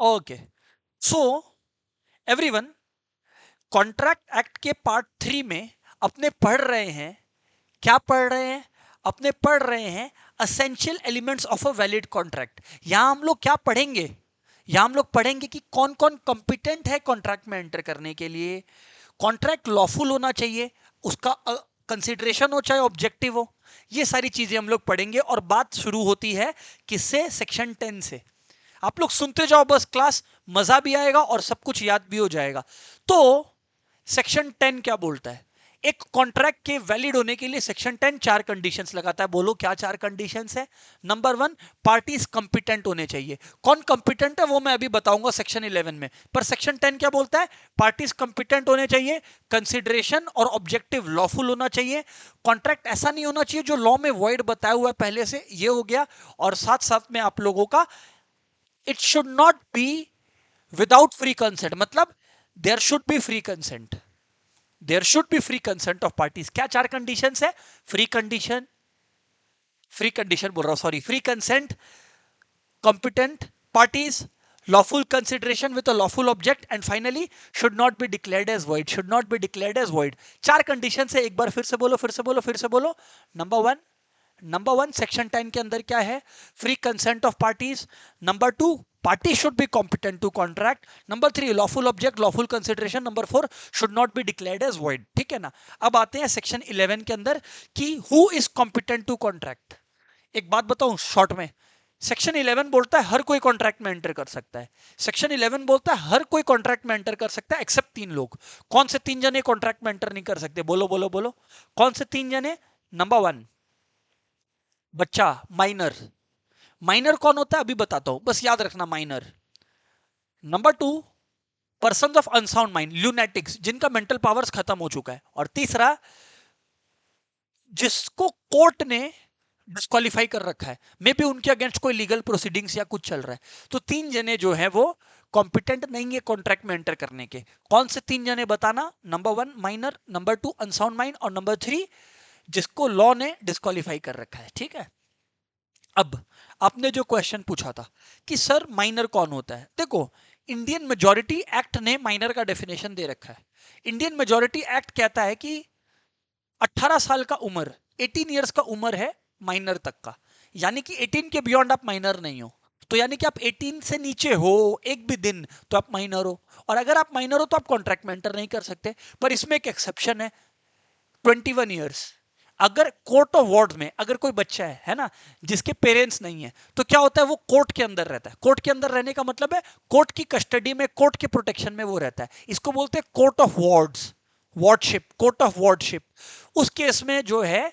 Okay, so everyone, contract act के part 3 में अपने पढ़ रहे हैं, क्या पढ़ रहे हैं? अपने पढ़ रहे हैं essential elements of a valid contract. यहां हम लोग क्या पढ़ेंगे? यहां हम लोग पढ़ेंगे कि कौन कौन कंपिटेंट है कॉन्ट्रैक्ट में एंटर करने के लिए। कॉन्ट्रैक्ट लॉफुल होना चाहिए, उसका कंसिडरेशन हो चाहे ऑब्जेक्टिव हो। ये सारी चीजें हम लोग पढ़ेंगे और बात शुरू होती है किससे? सेक्शन 10 से। आप लोग सुनते जाओ बस क्लास, मजा भी आएगा और सब कुछ याद भी हो जाएगा। तो सेक्शन 10 क्या बोलता है? एक कॉन्ट्रैक्ट के वैलिड होने के लिए सेक्शन 10 चार कंडीशंस लगाता है। बोलो क्या चार कंडीशंस है? नंबर 1, पार्टीज कंपिटेंट होने चाहिए। कौन कंपिटेंट है वो मैं अभी बताऊंगा सेक्शन 11 में, पर सेक्शन 10 क्या बोलता है? पार्टीज कंपिटेंट होने चाहिए, कंसिडरेशन और ऑब्जेक्टिव लॉफुल होना चाहिए, कॉन्ट्रैक्ट ऐसा नहीं होना चाहिए जो लॉ में वॉइड बताया हुआ है पहले से, ये हो गया। और साथ साथ में आप लोगों का it should not be without free consent, मतलब there should be free consent, there should be free consent of parties. क्या चार कंडीशन है? फ्री कंडीशन, फ्री कंडीशन बोल रहा हूं, sorry, free consent, competent parties, lawful consideration with a lawful object, and finally should not be declared as void, should not be declared as void। चार condition है, एक बार फिर से बोलो, फिर से बोलो, फिर से बोलो। नंबर वन सेक्शन 10 के अंदर क्या है? Free consent of parties. Number 2, party should be competent to contract. Number 3, lawful object, lawful consideration. Number 4, should not be declared as void. ठीक है ना? अब आते हैं सेक्शन 11 के अंदर कि who is competent to contract. एक बात बताऊं शॉर्ट में, सेक्शन 11 बोलता है हर कोई कॉन्ट्रैक्ट में एंटर कर सकता है। सेक्शन 11 बोलता है हर कोई कॉन्ट्रैक्ट में एंटर कर सकता है एक्सेप्ट 3 लोग। कौन से 3 जने कॉन्ट्रैक्ट में एंटर नहीं कर सकते? बोलो बोलो बोलो, कौन से 3 जने? नंबर 1, बच्चा, माइनर। माइनर कौन होता है अभी बताता हूं, बस याद रखना minor. Number 2, person of unsound mind, lunatics, जिनका मेंटल पावर्स खत्म हो चुका है। और तीसरा, जिसको कोर्ट ने डिस्क्वालीफाई कर रखा है, मे बी उनके अगेंस्ट कोई लीगल प्रोसीडिंग्स या कुछ चल रहा है। तो 3 जने जो है वो कॉम्पिटेंट नहीं है कॉन्ट्रैक्ट में एंटर करने के। कौन से 3 जने बताना? Number 1 minor, number 2 unsound mind, और नंबर 3 जिसको लॉ ने डिस्क्वालीफाई कर रखा है। ठीक है? अब आपने जो क्वेश्चन पूछा था कि सर माइनर कौन होता है, देखो इंडियन मेजॉरिटी एक्ट ने माइनर का डेफिनेशन दे रखा है। इंडियन मेजॉरिटी एक्ट कहता है कि 18 साल का उम्र, 18 इयर्स का उम्र है माइनर तक का, यानी कि 18 के बियॉन्ड आप माइनर नहीं हो। तो यानी कि आप 18 से नीचे हो एक भी दिन तो आप माइनर हो, और अगर आप माइनर हो तो आप कॉन्ट्रैक्ट में एंटर नहीं कर सकते। पर इसमें एक एक्सेप्शन है, 21 ईयर्स। अगर कोर्ट ऑफ वार्ड में अगर कोई बच्चा है ना, जिसके पेरेंट्स नहीं है, तो क्या होता है? वो कोर्ट के अंदर रहता है। कोर्ट के अंदर रहने का मतलब है कोर्ट की कस्टडी में, कोर्ट के प्रोटेक्शन में वो रहता है। इसको बोलते हैं court of wards, wardship, court of wardship. उस केस में जो है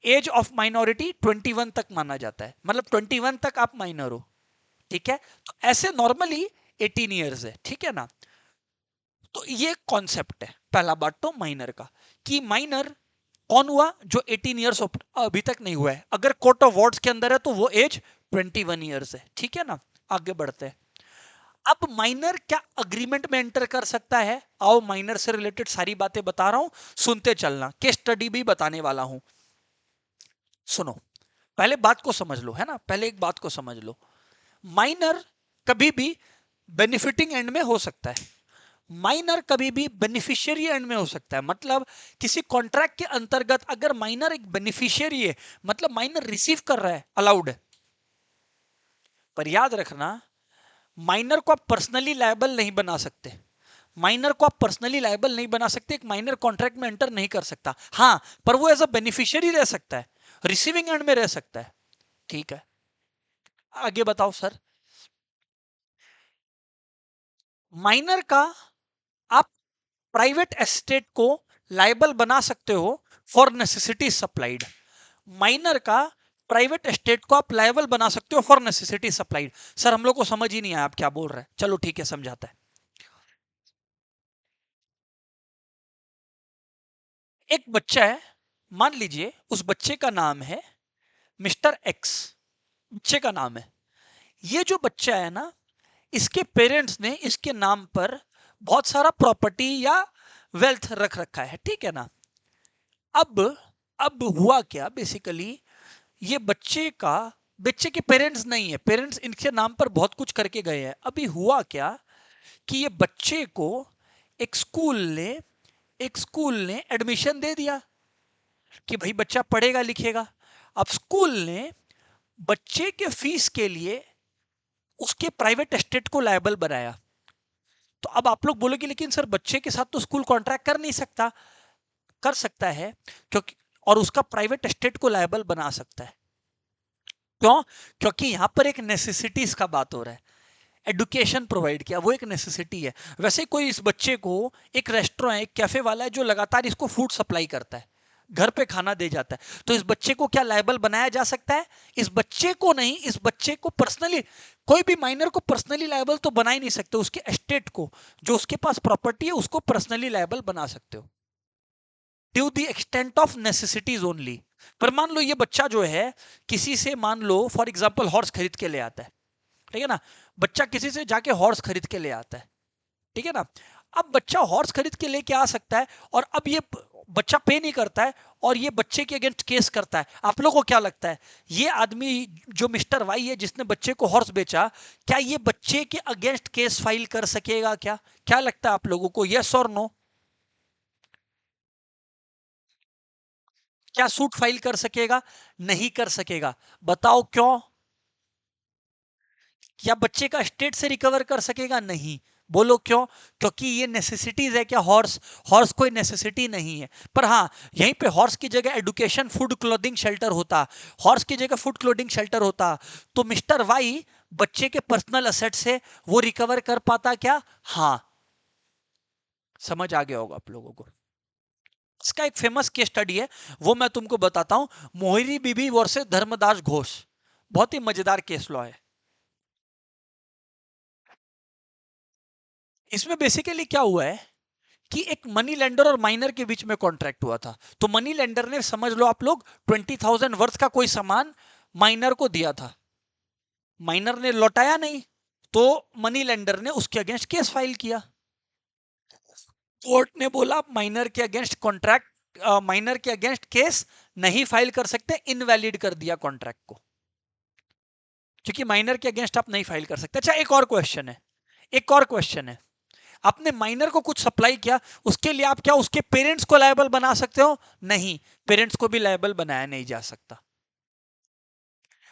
एज ऑफ माइनॉरिटी 21 तक माना जाता है, मतलब 21 तक आप माइनर हो। ठीक है? तो ऐसे नॉर्मली 18 ईयर्स है। ठीक है ना? तो ये कॉन्सेप्ट है पहला बात तो माइनर का, कि माइनर कौन हुआ? जो 18 ईयर्स अभी तक नहीं हुआ है। अगर कोर्ट ऑफ वार्ड्स के अंदर है तो वो एज 21 ईयर्स है। ठीक है ना? आगे बढ़ते हैं। अब माइनर क्या अग्रीमेंट में एंटर कर सकता है? आओ माइनर से रिलेटेड सारी बातें बता रहा हूं, सुनते चलना, केस स्टडी भी बताने वाला हूं। सुनो, पहले बात को समझ लो, है ना? पहले एक बात को समझ लो, माइनर कभी भी बेनिफिटिंग एंड में हो सकता है, माइनर कभी भी बेनिफिशियरी एंड में हो सकता है। मतलब किसी कॉन्ट्रैक्ट के अंतर्गत अगर माइनर एक बेनिफिशियरी है, मतलब माइनर रिसीव कर रहा है, अलाउड है। पर याद रखना, माइनर को आप पर्सनली लायबल नहीं बना सकते। माइनर को आप पर्सनली लायबल नहीं बना सकते, एक माइनर कॉन्ट्रैक्ट में एंटर नहीं कर सकता। हाँ, पर वो एज अ बेनिफिशियरी रह सकता है, रिसीविंग एंड में रह सकता है। ठीक है? आगे बताओ सर। माइनर का आप प्राइवेट एस्टेट को लायबल बना सकते हो फॉर नेसेसिटी सप्लाइड। माइनर का प्राइवेट एस्टेट को आप लायबल बना सकते हो फॉर नेसेसिटी सप्लाइड। सर हम लोग को समझ ही नहीं आया आप क्या बोल रहे हैं, चलो ठीक है समझाता है। एक बच्चा है, मान लीजिए उस बच्चे का नाम है मिस्टर एक्स, बच्चे का नाम है। ये जो बच्चा है ना, इसके पेरेंट्स ने इसके नाम पर बहुत सारा प्रॉपर्टी या वेल्थ रख रखा है। ठीक है ना? अब अब हुआ क्या बेसिकली, ये बच्चे का बच्चे के पेरेंट्स नहीं है, पेरेंट्स इनके नाम पर बहुत कुछ करके गए हैं। अभी हुआ क्या कि ये बच्चे को एक स्कूल ने एडमिशन दे दिया कि भाई बच्चा पढ़ेगा लिखेगा। अब स्कूल ने बच्चे के फीस के लिए उसके प्राइवेट एस्टेट को लायबल बनाया। तो अब आप लोग बोलोगे लेकिन सर बच्चे के साथ तो स्कूल कॉन्ट्रैक्ट कर नहीं सकता। कर सकता है, क्योंकि और उसका प्राइवेट एस्टेट को लायबल बना सकता है। क्यों? क्योंकि यहां पर एक नेसेसिटीज का बात हो रहा है। एडुकेशन प्रोवाइड किया, वो एक नेसेसिटी है। वैसे कोई इस बच्चे को एक रेस्टोरेंट, एक कैफे वाला है जो लगातार इसको फूड सप्लाई करता है, घर पे खाना दे जाता है, तो इस बच्चे को क्या लायबल बनाया जा सकता है? इस बच्चे को नहीं, इस बच्चे को पर्सनली, कोई भी माइनर को पर्सनली लायबल तो बना ही नहीं सकते। उसके एस्टेट को, जो उसके पास प्रॉपर्टी है, उसको पर्सनली लायबल बना सकते हो to the extent of necessities only. पर मान लो ये बच्चा जो है किसी से, मान लो फॉर एग्जाम्पल हॉर्स खरीद के ले आता है, ठीक है ना, बच्चा किसी से जाके हॉर्स खरीद के ले आता है, ठीक है ना। अब बच्चा हॉर्स खरीद के लेके आ सकता है और अब ये बच्चा पे नहीं करता है और ये बच्चे के अगेंस्ट केस करता है। आप लोगों को क्या लगता है, ये आदमी जो मिस्टर वाई है जिसने बच्चे को हॉर्स बेचा, क्या ये बच्चे के अगेंस्ट केस फाइल कर सकेगा? क्या क्या लगता है आप लोगों को, यस और नो? क्या सूट फाइल कर सकेगा? नहीं कर सकेगा। बताओ क्यों? क्या बच्चे का स्टेट से रिकवर कर सकेगा? नहीं। बोलो क्यों? क्योंकि ये नेसेसिटीज है। क्या हॉर्स, हॉर्स कोई नेसेसिटी नहीं है। पर हाँ, यहीं पे हॉर्स की जगह एडुकेशन, फूड, क्लोथिंग, शेल्टर होता, हॉर्स की जगह फूड, क्लोथिंग, शेल्टर होता, तो मिस्टर वाई बच्चे के पर्सनल असेट से वो रिकवर कर पाता क्या? हाँ। समझ आ गया होगा आप लोगों को। इसका एक फेमस केस स्टडी है, वो मैं तुमको बताता हूं। मोहिनी बीबी वर्सेस धर्मदास घोष। बहुत ही मजेदार केस लॉ है। इसमें बेसिकली क्या हुआ है कि एक मनी लेंडर और माइनर के बीच में कॉन्ट्रैक्ट हुआ था। तो मनी लेंडर ने, समझ लो आप लोग, 20,000 वर्थ का कोई सामान माइनर को दिया था, माइनर ने लौटाया नहीं, तो मनी लेंडर ने उसके अगेंस्ट केस फाइल किया। कोर्ट ने बोला माइनर के अगेंस्ट कॉन्ट्रैक्ट, माइनर के अगेंस्ट केस नहीं फाइल कर सकते, इनवैलिड कर दिया कॉन्ट्रैक्ट को, क्योंकि माइनर के अगेंस्ट आप नहीं फाइल कर सकते। अच्छा, एक और क्वेश्चन है, एक और क्वेश्चन है। आपने माइनर को कुछ सप्लाई किया, उसके लिए आप क्या उसके पेरेंट्स को लायबल बना सकते हो? नहीं, पेरेंट्स को भी लायबल बनाया नहीं जा सकता।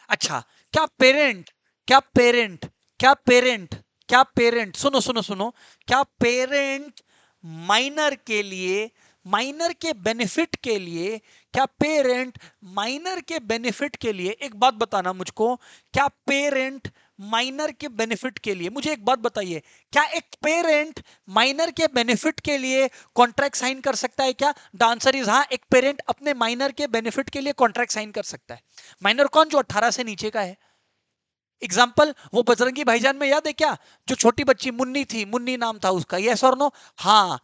अच्छा, क्या पेरेंट, क्या पेरेंट, क्या पेरेंट, क्या पेरेंट, सुनो सुनो सुनो, क्या पेरेंट माइनर के लिए, माइनर के बेनिफिट के लिए, क्या पेरेंट माइनर के बेनिफिट के लिए, एक बात बताना मुझको, क्या पेरेंट माइनर के बेनिफिट के लिए, मुझे एक बात बताइए, क्या एक पेरेंट माइनर के बेनिफिट के लिए कॉन्ट्रैक्ट साइन कर सकता है क्या? द आंसर इज हाँ, एक पेरेंट अपने माइनर के बेनिफिट के लिए कॉन्ट्रैक्ट साइन कर सकता है। माइनर कौन? जो 18 से नीचे का है। एग्जाम्पल, वो बजरंगी भाईजान में याद है क्या, जो छोटी बच्ची मुन्नी थी, मुन्नी नाम था उसका, यस और नो? हाँ।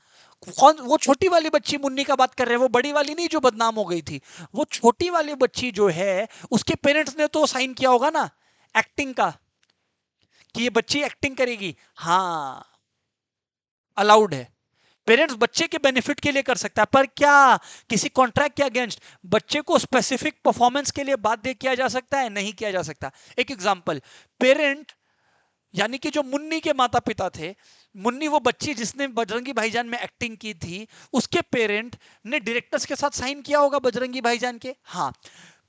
कौन वो छोटी वाली बच्ची मुन्नी का बात कर रहे हैं? वो बड़ी वाली नहीं जो बदनाम हो गई थी, वो छोटी वाली बच्ची जो है, उसके पेरेंट्स ने तो साइन किया होगा ना एक्टिंग का, कि ये बच्ची एक्टिंग करेगी। हाँ, अलाउड है। पेरेंट्स बच्चे के बेनिफिट के लिए कर सकता है, पर क्या किसी कॉन्ट्रैक्ट के अगेंस्ट बच्चे को स्पेसिफिक परफॉर्मेंस के लिए बाध्य किया जा सकता है? नहीं किया जा सकता। एक एग्जांपल, पेरेंट यानी कि जो मुन्नी के माता पिता थे, मुन्नी वो बच्ची जिसने बजरंगी भाईजान में एक्टिंग की थी, उसके पेरेंट ने डायरेक्टर्स के साथ साइन किया होगा बजरंगी भाईजान के। हाँ,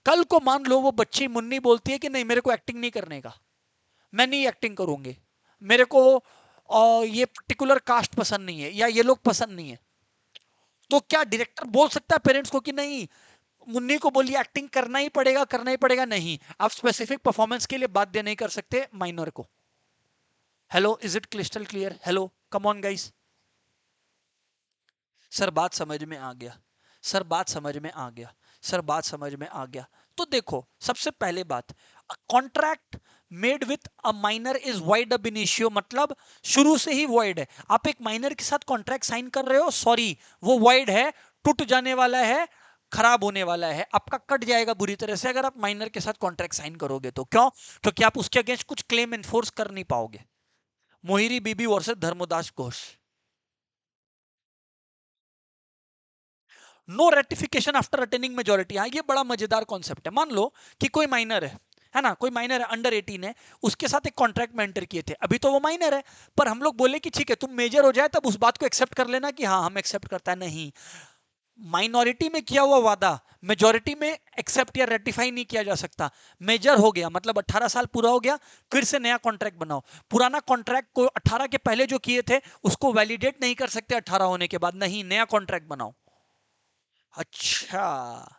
कल को मान लो वो बच्ची मुन्नी बोलती है कि नहीं, मेरे को एक्टिंग नहीं करने का, मैं नहीं एक्टिंग करूंगी, मेरे को ये पर्टिकुलर कास्ट पसंद नहीं है या ये लोग पसंद नहीं है, तो क्या डायरेक्टर बोल सकता है पेरेंट्स को कि नहीं, मुन्नी को बोलिए एक्टिंग करना ही पड़ेगा, करना ही पड़ेगा? नहीं, आप स्पेसिफिक परफॉर्मेंस के लिए बाध्य नहीं कर सकते माइनर को। Hello, is it crystal clear? Hello, come on guys. Sir बात समझ में आ गया, सर बात समझ में आ गया, सर बात समझ में आ गया। तो देखो, सबसे पहले बात, contract made with a minor is wide अब इनिशियो, मतलब शुरू से ही वॉइड है। आप एक माइनर के साथ कॉन्ट्रैक्ट साइन कर रहे हो, सॉरी, वो वाइड है, टूट जाने वाला है, खराब होने वाला है, आपका कट जाएगा बुरी तरह से अगर आप माइनर के साथ कॉन्ट्रैक्ट साइन करोगे तो। क्यों? क्योंकि आप उसके अगेंस्ट कुछ क्लेम एनफोर्स कर नहीं पाओगे। मोहिरी बीबी versus Dharmodas Ghose. No ratification after attaining majority. हाँ, ये बड़ा मजेदार कॉन्सेप्ट है। मान लो कि कोई माइनर है है ना, कोई माइनर है अंडर 18 है, उसके साथ एक कॉन्ट्रैक्ट में एंटर किए थे, अभी तो वो माइनर है, पर हम लोग बोले कि ठीक है तुम मेजर हो जाए तब उस बात को एक्सेप्ट कर लेना कि हाँ हम एक्सेप्ट करता है। नहीं, माइनॉरिटी में किया हुआ वादा मेजॉरिटी में एक्सेप्ट या रेटिफाई नहीं किया जा सकता। मेजर हो गया मतलब 18 साल पूरा हो गया, फिर से नया कॉन्ट्रैक्ट बनाओ। पुराना कॉन्ट्रैक्ट को 18 के पहले जो किए थे उसको वैलिडेट नहीं कर सकते 18 होने के बाद, नहीं नया कॉन्ट्रैक्ट बनाओ। अच्छा,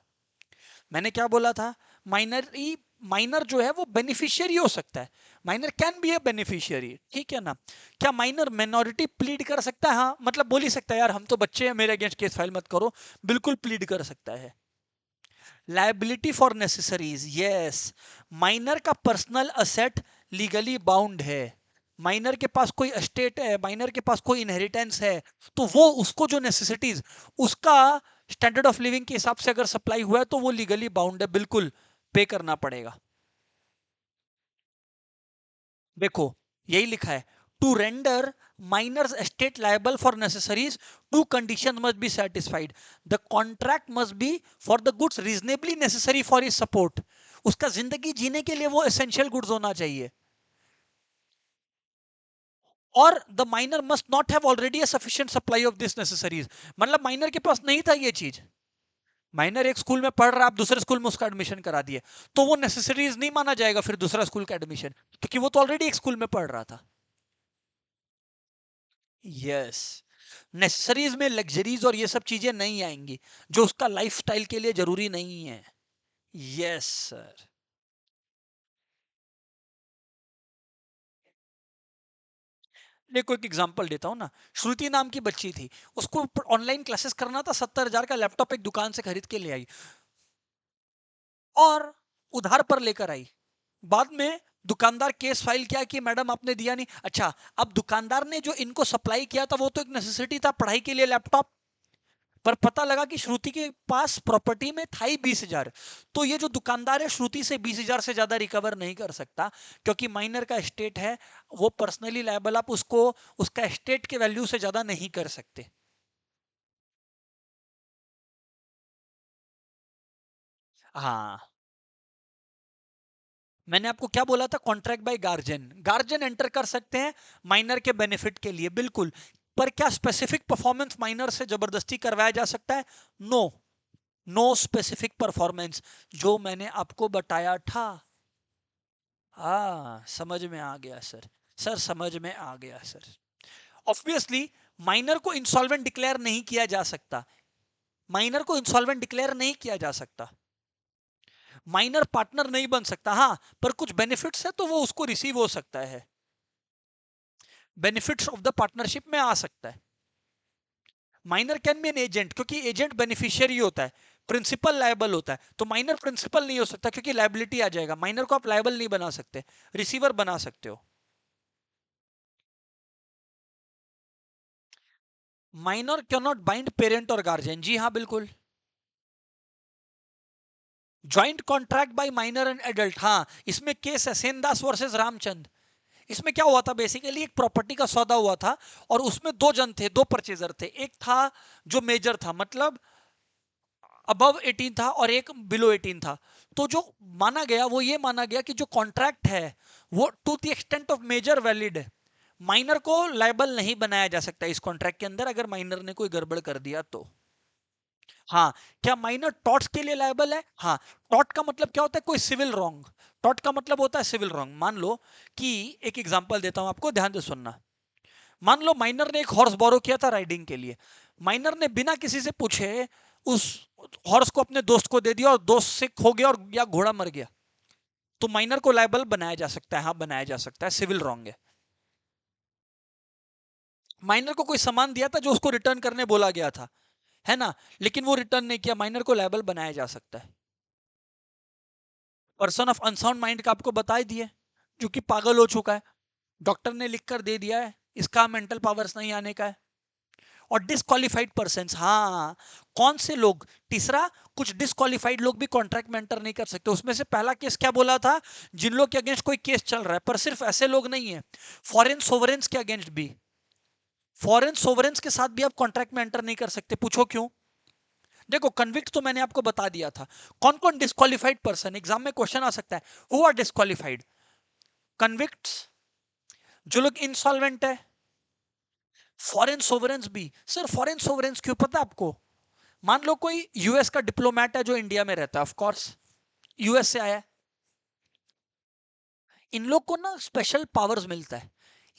मैंने क्या बोला था, माइनर जो है वो बेनिफिशियरी हो सकता है, minor can be A beneficiary, ठीक है ना। क्या माइनर मिनोरिटी प्लीड कर सकता है? हाँ, मतलब बोल ही सकता है यार हम तो बच्चे हैं, मेरे अगेंस्ट केस फाइल मत करो, बिल्कुल प्लीड कर सकता है। Liability for necessaries, yes, minor का पर्सनल असेट लीगली बाउंड है, माइनर के पास कोई एस्टेट है, माइनर के पास कोई इनहेरिटेंस है, तो वो उसको जो नेसेसिटीज उसका स्टैंडर्ड ऑफ लिविंग के हिसाब से अगर सप्लाई हुआ है तो वो लीगली बाउंड है, बिल्कुल पे करना पड़ेगा। देखो यही लिखा है, to render minors estate liable for necessaries two condition must be satisfied, the contract must be for the goods reasonably necessary for his support, उसका जिंदगी जीने के लिए वो एसेंशियल गुड्स होना चाहिए, और the minor must not have already a sufficient supply of this necessaries, मतलब माइनर के पास नहीं था ये चीज, माइनर एक स्कूल में पढ़ रहा है, आप दूसरे स्कूल में उसका एडमिशन करा दिए, तो वो नेसेसरीज नहीं माना जाएगा फिर दूसरा स्कूल का एडमिशन, क्योंकि वो तो ऑलरेडी एक स्कूल में पढ़ रहा था। यस, नेसेसरीज में लग्जरीज और ये सब चीजें नहीं आएंगी जो उसका लाइफस्टाइल के लिए जरूरी नहीं है। Yes sir. देखो एक एग्जांपल देता हूँ ना, श्रुति नाम की बच्ची थी, उसको ऑनलाइन क्लासेस करना था, 70,000 का लैपटॉप एक दुकान से खरीद के ले आई और उधार पर लेकर आई, बाद में दुकानदार केस फाइल किया कि मैडम आपने दिया नहीं। अच्छा, अब दुकानदार ने जो इनको सप्लाई किया था वो तो एक नेसेसिटी था, पढ़ाई के लिए लैपटॉप, पर पता लगा कि श्रुति के पास प्रॉपर्टी में था ही 20,000, तो ये जो दुकानदार है श्रुति से 20,000 से ज्यादा रिकवर नहीं कर सकता, क्योंकि माइनर का एस्टेट है, वो पर्सनली लायबल, आप उसको उसका एस्टेट के वैल्यू से ज्यादा नहीं कर सकते। हाँ, मैंने आपको क्या बोला था, contract by guardian, guardian enter कर सकते हैं माइनर के बेनिफिट के लिए, बिल्कुल, पर क्या स्पेसिफिक परफॉर्मेंस माइनर से जबरदस्ती करवाया जा सकता है? नो, नो स्पेसिफिक परफॉर्मेंस, जो मैंने आपको बताया था। हाँ समझ में आ गया सर, सर समझ में आ गया सर। ऑब्वियसली माइनर को इंसॉल्वेंट डिक्लेयर नहीं किया जा सकता, माइनर को इंसॉल्वेंट डिक्लेयर नहीं किया जा सकता, माइनर पार्टनर नहीं बन सकता, हाँ पर कुछ बेनिफिट्स है तो वो उसको रिसीव हो सकता है, बेनिफिट्स ऑफ द पार्टनरशिप में आ सकता है। Minor can be an agent, क्योंकि एजेंट बेनिफिशियरी होता है, प्रिंसिपल लायबल होता है, तो माइनर प्रिंसिपल नहीं हो सकता क्योंकि लायबिलिटी आ जाएगा, माइनर को आप लायबल नहीं बना सकते, रिसीवर बना सकते हो। Minor can not bind parent और गार्जियन, जी हाँ बिल्कुल। Joint contract by minor and adult, हाँ इसमें केस है सेनदास वर्सेस रामचंद। इसमें क्या हुआ था, बेसिकली एक प्रॉपर्टी का सौदा हुआ था और उसमें दो जन थे, दो परचेजर थे, एक था जो मेजर था मतलब अबव 18 था और एक बिलो 18 था, तो जो माना गया वो ये माना गया कि जो कॉन्ट्रैक्ट है वो to the extent of major valid है, माइनर को लायबल नहीं बनाया जा सकता इस कॉन्ट्रैक्ट के अंदर अगर माइनर ने कोई गड़बड़ कर दिया तो। हाँ, क्या माइनर टॉर्ट्स के लिए लायबल है? हाँ, टॉर्ट का मतलब क्या होता है, कोई सिविल रॉन्ग, टॉर्ट का मतलब होता है सिविल रॉन्ग। मान लो कि एक एग्जांपल देता हूं आपको, ध्यान से सुनना। मान लो माइनर ने एक हॉर्स बोरो किया था राइडिंग के लिए, माइनर ने बिना किसी से पूछे उस हॉर्स को अपने दोस्त को दे दिया और दोस्त से खो गया और या घोड़ा मर गया, तो माइनर को लायबल बनाया जा सकता है, हाँ बनाया जा सकता है, सिविल रॉन्ग है। माइनर को कोई सामान दिया था जो उसको रिटर्न करने बोला गया था, है ना, लेकिन वो रिटर्न नहीं किया, माइनर को लायबल बनाया जा सकता है। पर्सन ऑफ अनसाउंड माइंड का आपको बता ही दिए, जो कि पागल हो चुका है, डॉक्टर ने लिख कर दे दिया है, इसका मेंटल पावर्स नहीं आने का है। और डिसक्वालिफाइड पर्सन, हाँ कौन से लोग, तीसरा, कुछ डिसक्वालिफाइड लोग भी कॉन्ट्रैक्ट में एंटर नहीं कर सकते, उसमें से पहला केस क्या बोला था, जिन लोग के अगेंस्ट कोई केस चल रहा है, पर सिर्फ ऐसे लोग नहीं है, फॉरेन सोवरेंस के अगेंस्ट भी, फॉरेन सोवरेंस के साथ भी आप कॉन्ट्रैक्ट में एंटर नहीं कर सकते, पूछो क्यों? देखो कन्विक्ट तो मैंने आपको बता दिया था। कौन कौन डिस्क्वालिफाइड पर्सन, एग्जाम में क्वेश्चन आ सकता है, हु आर डिस्क्वालिफाइड? कन्विक्ट्स, जो लोग इंसॉल्वेंट है, फॉरेन सोवरेंस भी। सर फॉरेन सोवरेंस क्यों पता है आपको? मान लो कोई यूएस का डिप्लोमेट है जो इंडिया में रहता है, ऑफ कोर्स यूएस से आया है, इन लोग को ना स्पेशल पावर्स मिलता है।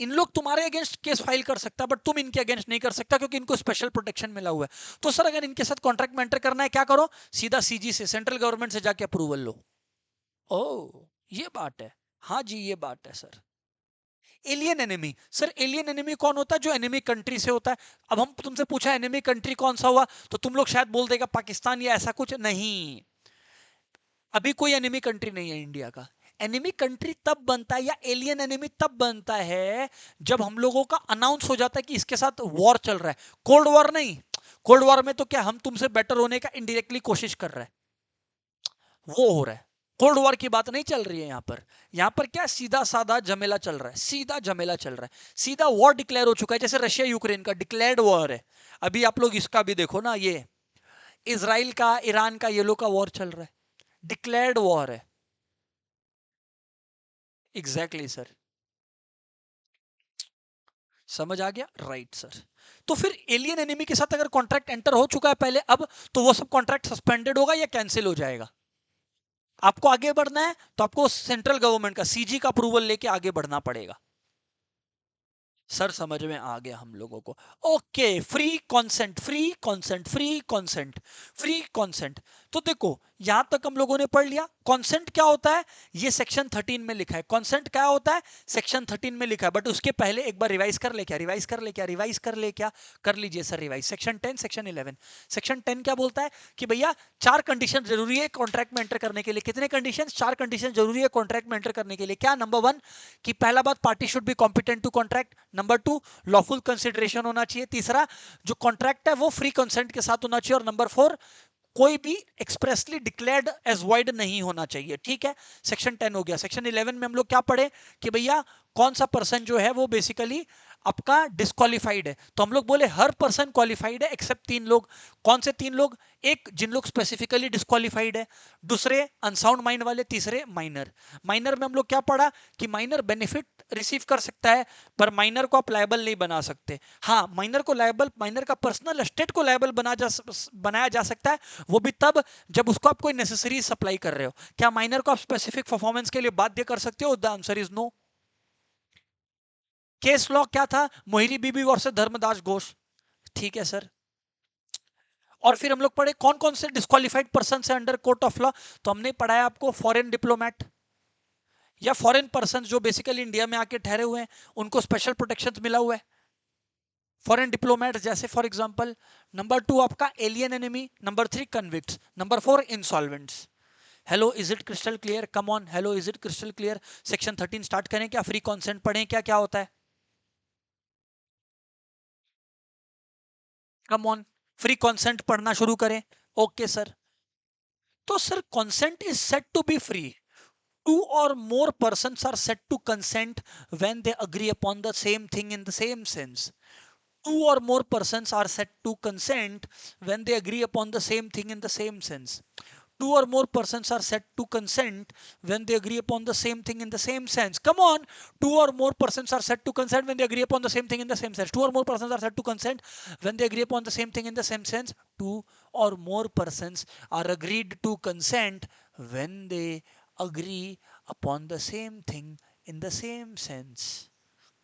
इन लोग तुम्हारे अगेंस्ट केस फाइल कर सकता है, बट तुम इनके अगेंस्ट नहीं कर सकता क्योंकि इनको स्पेशल प्रोटेक्शन मिला हुआ है। तो सर अगर इनके साथ कॉन्ट्रैक्ट में एंटर करना है, क्या करो, सीधा सीजी से, सेंट्रल गवर्नमेंट से जाके अप्रूवल लो। ओ, ये बात है। हाँ जी, ये बात है sir. Alien enemy, sir alien enemy कौन होता है? जो एनिमी कंट्री से होता है। अब हम तुमसे पूछा एनिमी कंट्री कौन सा हुआ, तो तुम लोग शायद बोल देगा पाकिस्तान या ऐसा कुछ। नहीं, अभी कोई एनिमी कंट्री नहीं है इंडिया का। एनिमी कंट्री तब बनता है, या एलियन एनिमी तब बनता है जब हम लोगों का अनाउंस हो जाता है कि इसके साथ वॉर चल रहा है। कोल्ड वॉर नहीं, कोल्ड वॉर में तो क्या हम तुमसे बेटर होने का इनडायरेक्टली कोशिश कर रहे हैं, वो हो रहा है। कोल्ड वॉर की बात नहीं चल रही है यहाँ पर। यहाँ पर क्या सीधा साधा झमेला चल रहा है, सीधा झमेला चल रहा है, सीधा वॉर डिक्लेयर हो चुका है। जैसे रशिया यूक्रेन का डिक्लेयर्ड वॉर है। अभी आप लोग इसका भी देखो ना, ये इसराइल का ईरान का ये लोग का वॉर चल रहा है, डिक्लेयर्ड वॉर है। एग्जैक्टली सर, समझ आ गया, राइट सर। तो फिर एलियन एनिमी के साथ अगर कॉन्ट्रैक्ट एंटर हो चुका है पहले, अब तो वो सब कॉन्ट्रैक्ट सस्पेंडेड होगा या कैंसिल हो जाएगा? आपको आगे बढ़ना है तो आपको सेंट्रल गवर्नमेंट का सीजी का अप्रूवल लेके आगे बढ़ना पड़ेगा। सर समझ में आ गया हम लोगों को। Okay, free consent, free consent, free consent, free consent. तो देखो यहां तक हम लोगों ने पढ़ लिया कॉन्सेंट क्या होता है। ये सेक्शन 13 में लिखा है कॉन्सेंट क्या होता है, सेक्शन 13 में लिखा है। बट उसके पहले एक बार रिवाइज कर ले क्या, रिवाइज कर ले क्या, रिवाइज कर ले क्या, कर लीजिए sir revise. Section 10, section 11। Section 10 क्या बोलता है कि भैया 4 कंडीशन जरूरी है कॉन्ट्रैक्ट में एंटर करने के लिए। कितने कंडीशन? 4 कंडीशन जरूरी है कॉन्ट्रैक्ट में एंटर करने के लिए। क्या? नंबर 1 कि पहला बात, party should be competent to contract. Number 2, lawful consideration होना चाहिए। तीसरा, जो कॉन्ट्रैक्ट है वो फ्री कंसेंट के साथ होना चाहिए। और नंबर 4, कोई भी एक्सप्रेसली डिक्लेयर्ड एज वाइड नहीं होना चाहिए। ठीक है, सेक्शन 10 हो गया। सेक्शन 11 में हम लोग क्या पढ़े कि भैया कौन सा पर्सन जो है वो बेसिकली आपका डिस्क्वालिफाइड है। तो हम लोग बोले हर पर्सन क्वालिफाइड है एक्सेप्ट 3 लोग। कौन से 3 लोग? एक जिन लोग स्पेसिफिकली डिस्क्वालिफाइड है, दूसरे अनसाउंड माइंड वाले, तीसरे माइनर। माइनर में हम लोग क्या पढ़ा कि माइनर बेनिफिट रिसीव कर सकता है पर माइनर को आप लायबल नहीं बना सकते। हाँ, माइनर को लायबल, माइनर का पर्सनल एस्टेट को लायबल बनाया जा सकता है, वो भी तब जब उसको आप कोई नेसेसरी सप्लाई कर रहे हो। क्या माइनर को आप स्पेसिफिक परफॉर्मेंस के लिए बाध्य कर सकते हो? The answer is no. Case law क्या था? मोहिरी बीबी वर्सेस धर्मदास घोष। ठीक है सर। और फिर हम लोग पढ़े कौन कौन से डिस्क्वालिफाइड पर्सन है अंडर कोर्ट ऑफ लॉ। तो हमने पढ़ाया आपको फॉरेन डिप्लोमेट या फॉरेन पर्सन जो बेसिकली इंडिया में आके ठहरे हुए हैं, उनको स्पेशल प्रोटेक्शन मिला हुआ है। फॉरेन डिप्लोमेट जैसे फॉर एग्जांपल। नंबर 2 आपका alien enemy. Number 3 convicts. Number 4 insolvents. Hello, is it crystal clear? Come on, hello, is it crystal clear? Section 13 start करें क्या? फ्री कॉन्सेंट पढ़ें क्या, क्या होता है? कम ऑन, फ्री कॉन्सेंट पढ़ना शुरू करें। Okay sir. तो sir consent is said to be free. Two or more persons are said to consent when they agree upon the same thing in the same sense. Two or more persons are said to consent when they agree upon the same thing in the same sense. Two or more persons are said to consent when they agree upon the same thing in the same sense. Come on, two or more persons are said to consent when they agree upon the same thing in the same sense. Two or more persons are said to consent when they agree upon the same thing in the same sense. Two or more persons are agreed to consent when they agree upon the same thing in the same sense.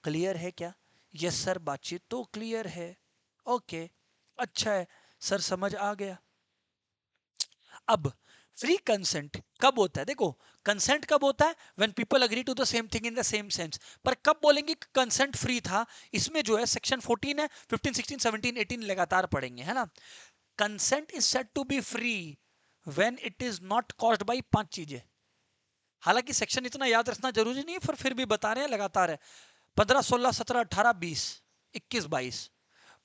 Clear है क्या? Yes sir, बातचीत तो clear है। Okay, अच्छा है sir, समझ आ गया। अब फ्री कंसेंट कब होता है? देखो, कंसेंट कब होता है? When people agree to the same thing in the same sense. पर कब बोलेंगे कंसेंट फ्री था? इसमें जो है सेक्शन 14 है, 15 16 17 18 लगातार पढ़ेंगे, है ना। Consent is said to be free when it is not caused by 5 चीजें। हालांकि सेक्शन इतना याद रखना जरूरी नहीं है, फिर भी बता रहे हैं लगातार है। 15 16 17 18 20 21 22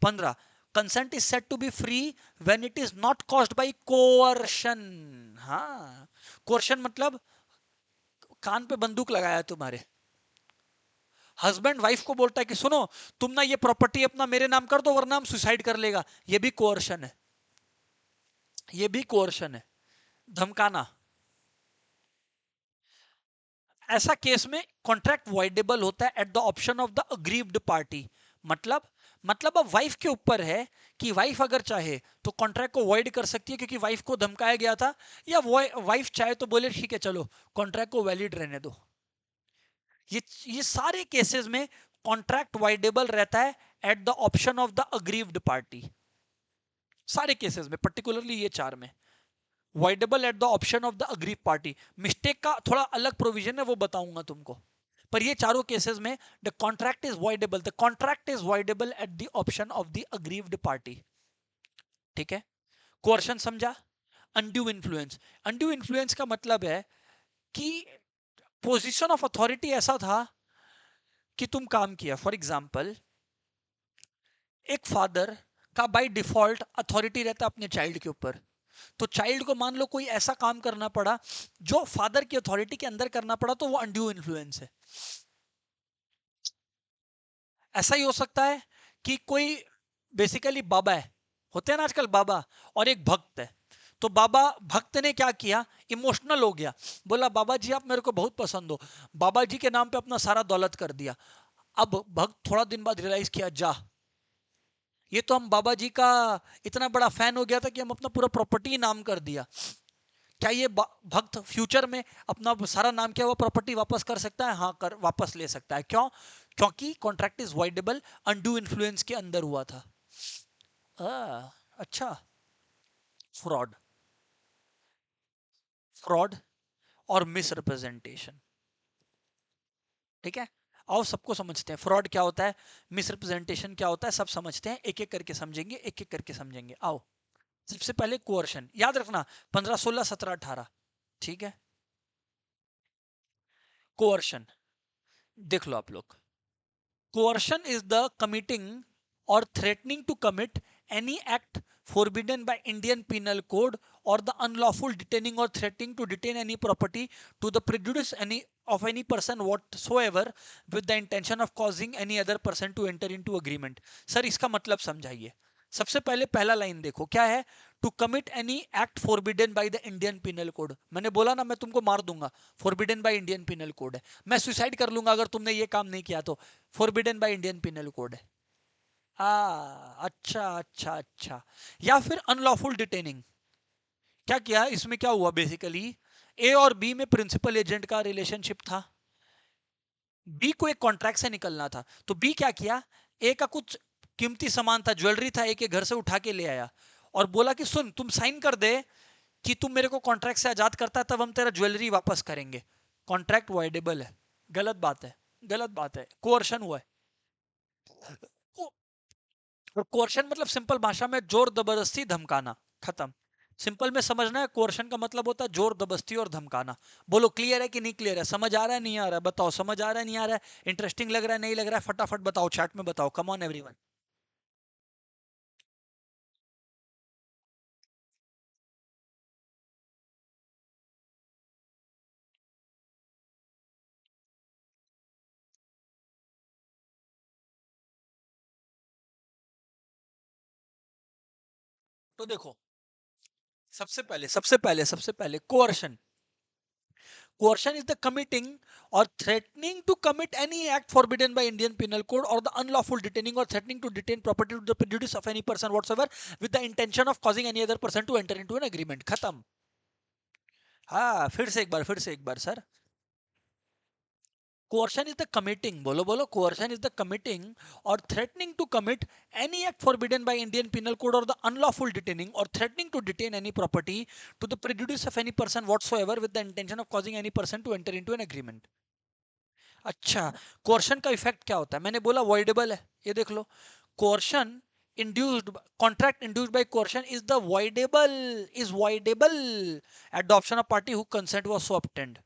15। Consent is set to be free when it is not caused by coercion. हाँ, कोअर्शन मतलब कान पे बंदूक लगाया तुम्हारे। हस्बैंड वाइफ को बोलता है कि सुनो, तुम ना ये प्रॉपर्टी अपना मेरे नाम कर दो वरना हम सुसाइड कर लेगा, ये भी कोअर्शन है। ये भी कोर्शन है, धमकाना। ऐसा केस में कॉन्ट्रैक्ट वॉइडेबल होता है at the option of the aggrieved party. मतलब अब वाइफ के ऊपर है कि वाइफ अगर चाहे तो कॉन्ट्रैक्ट को वॉइड कर सकती है क्योंकि वाइफ को धमकाया गया था, या वाइफ चाहे तो बोले ठीक है चलो कॉन्ट्रैक्ट को वैलिड रहने दो। ये सारे केसेस में कॉन्ट्रैक्ट वाइडेबल रहता है at the option of the aggrieved party. सारे केसेस में, पर्टिकुलरली ये चार में voidable at the option of the aggrieved party. Mistake का थोड़ा अलग प्रोविजन है, वो बताऊंगा तुमको। पर ये चारों केसेस में the contract is voidable, the contract is voidable at the option of the aggrieved party. ठीक है, कोर्शन समझा। अनड्यू इन्फ्लुएंस, अनड्यू इन्फ्लुएंस का मतलब है कि पोजीशन ऑफ अथॉरिटी ऐसा था कि तुम काम किया। फॉर एग्जाम्पल, एक फादर का बाय डिफॉल्ट अथॉरिटी रहता है अपने चाइल्ड के ऊपर, तो चाइल्ड को मान लो कोई ऐसा काम करना पड़ा जो फादर की अथॉरिटी के अंदर करना पड़ा, तो वो अनड्यू इन्फ्लुएंस है। ऐसा ही हो सकता है कि कोई बेसिकली बाबा है, होते हैं ना आजकल बाबा, और एक भक्त है। तो बाबा, भक्त ने क्या किया, इमोशनल हो गया, बोला बाबा जी आप मेरे को बहुत पसंद हो, बाबा जी के नाम पे अपना सारा दौलत कर दिया। अब भक्त थोड़ा दिन बाद रियलाइज किया, जा ये तो हम बाबा जी का इतना बड़ा फैन हो गया था कि हम अपना पूरा प्रॉपर्टी नाम कर दिया। क्या ये भक्त फ्यूचर में अपना सारा नाम किया हुआ प्रॉपर्टी वापस कर सकता है? हाँ, कर वापस ले सकता है। क्यों? क्योंकि contract is voidable, undo influence के अंदर हुआ था। अच्छा। फ्रॉड, फ्रॉड और मिसरिप्रेजेंटेशन। ठीक है, आओ सबको समझते हैं फ्रॉड क्या होता है, मिसरिप्रेजेंटेशन क्या होता है, सब समझते हैं, एक एक करके समझेंगे, एक एक करके समझेंगे। आओ, सबसे पहले कोअर्शन याद रखना, 15, 16, 17, 18। ठीक है, कोअर्शन देख लो आप लोग। Coercion is the committing or threatening to commit any act forbidden by Indian Penal Code, or the unlawful detaining or threatening to detain any property to the prejudice of any person whatsoever, with the intention of causing any other person to enter into agreement। Sir इसका मतलब समझाइए। सबसे पहले पहला line देखो क्या है, to commit any act forbidden by the Indian penal code. मैंने बोला ना मैं तुमको मार दूंगा, forbidden by Indian penal code है। मैं सुसाइड कर लूंगा अगर तुमने ये काम नहीं किया तो, forbidden by Indian penal code है। अच्छा अच्छा अच्छा। या फिर अनलॉफुल डिटेनिंग, क्या किया इसमें, क्या हुआ बेसिकली, ए और बी में प्रिंसिपल एजेंट का रिलेशनशिप था, बी को एक कॉन्ट्रैक्ट से निकलना था, तो बी क्या किया, ए का कुछ कीमती सामान था, ज्वेलरी था, ए के घर से उठा के ले आया और बोला कि सुन तुम साइन कर दे कि तुम मेरे को कॉन्ट्रैक्ट से आजाद करता है तब हम तेरा ज्वेलरी वापस करेंगे। कॉन्ट्रैक्ट वाइडेबल है। गलत बात है, गलत बात है, कोअर्शन हुआ है। और कोर्शन मतलब सिंपल भाषा में जोर जबरदस्ती धमकाना, खत्म। सिंपल में समझना है, कोर्शन का मतलब होता है जोर जबरदस्ती और धमकाना। बोलो क्लियर है कि नहीं क्लियर है, समझ आ रहा है नहीं आ रहा है, बताओ समझ आ रहा है नहीं आ रहा है, इंटरेस्टिंग लग रहा है नहीं लग रहा है, फटाफट बताओ, चैट में बताओ, कम ऑन एवरीवन। तो देखो, सबसे पहले coercion, coercion is the committing or threatening to commit any act forbidden by Indian Penal Code, or the unlawful detaining or threatening to detain property to the prejudice of any person whatsoever, with the intention of causing any other person to enter into an agreement। खत्म। हाँ, फिर से एक बार sir. Coercion is the committing, बोलो बोलो, coercion is the committing or threatening to commit any act forbidden by Indian Penal Code, or the unlawful detaining or threatening to detain any property to the prejudice of any person whatsoever, with the intention of causing any person to enter into an agreement। अच्छा, coercion का effect क्या होता है, मैंने बोला voidable है, ये देख लो। Coercion induced, contract induced by coercion is the voidable at the option of party who consent was so obtained।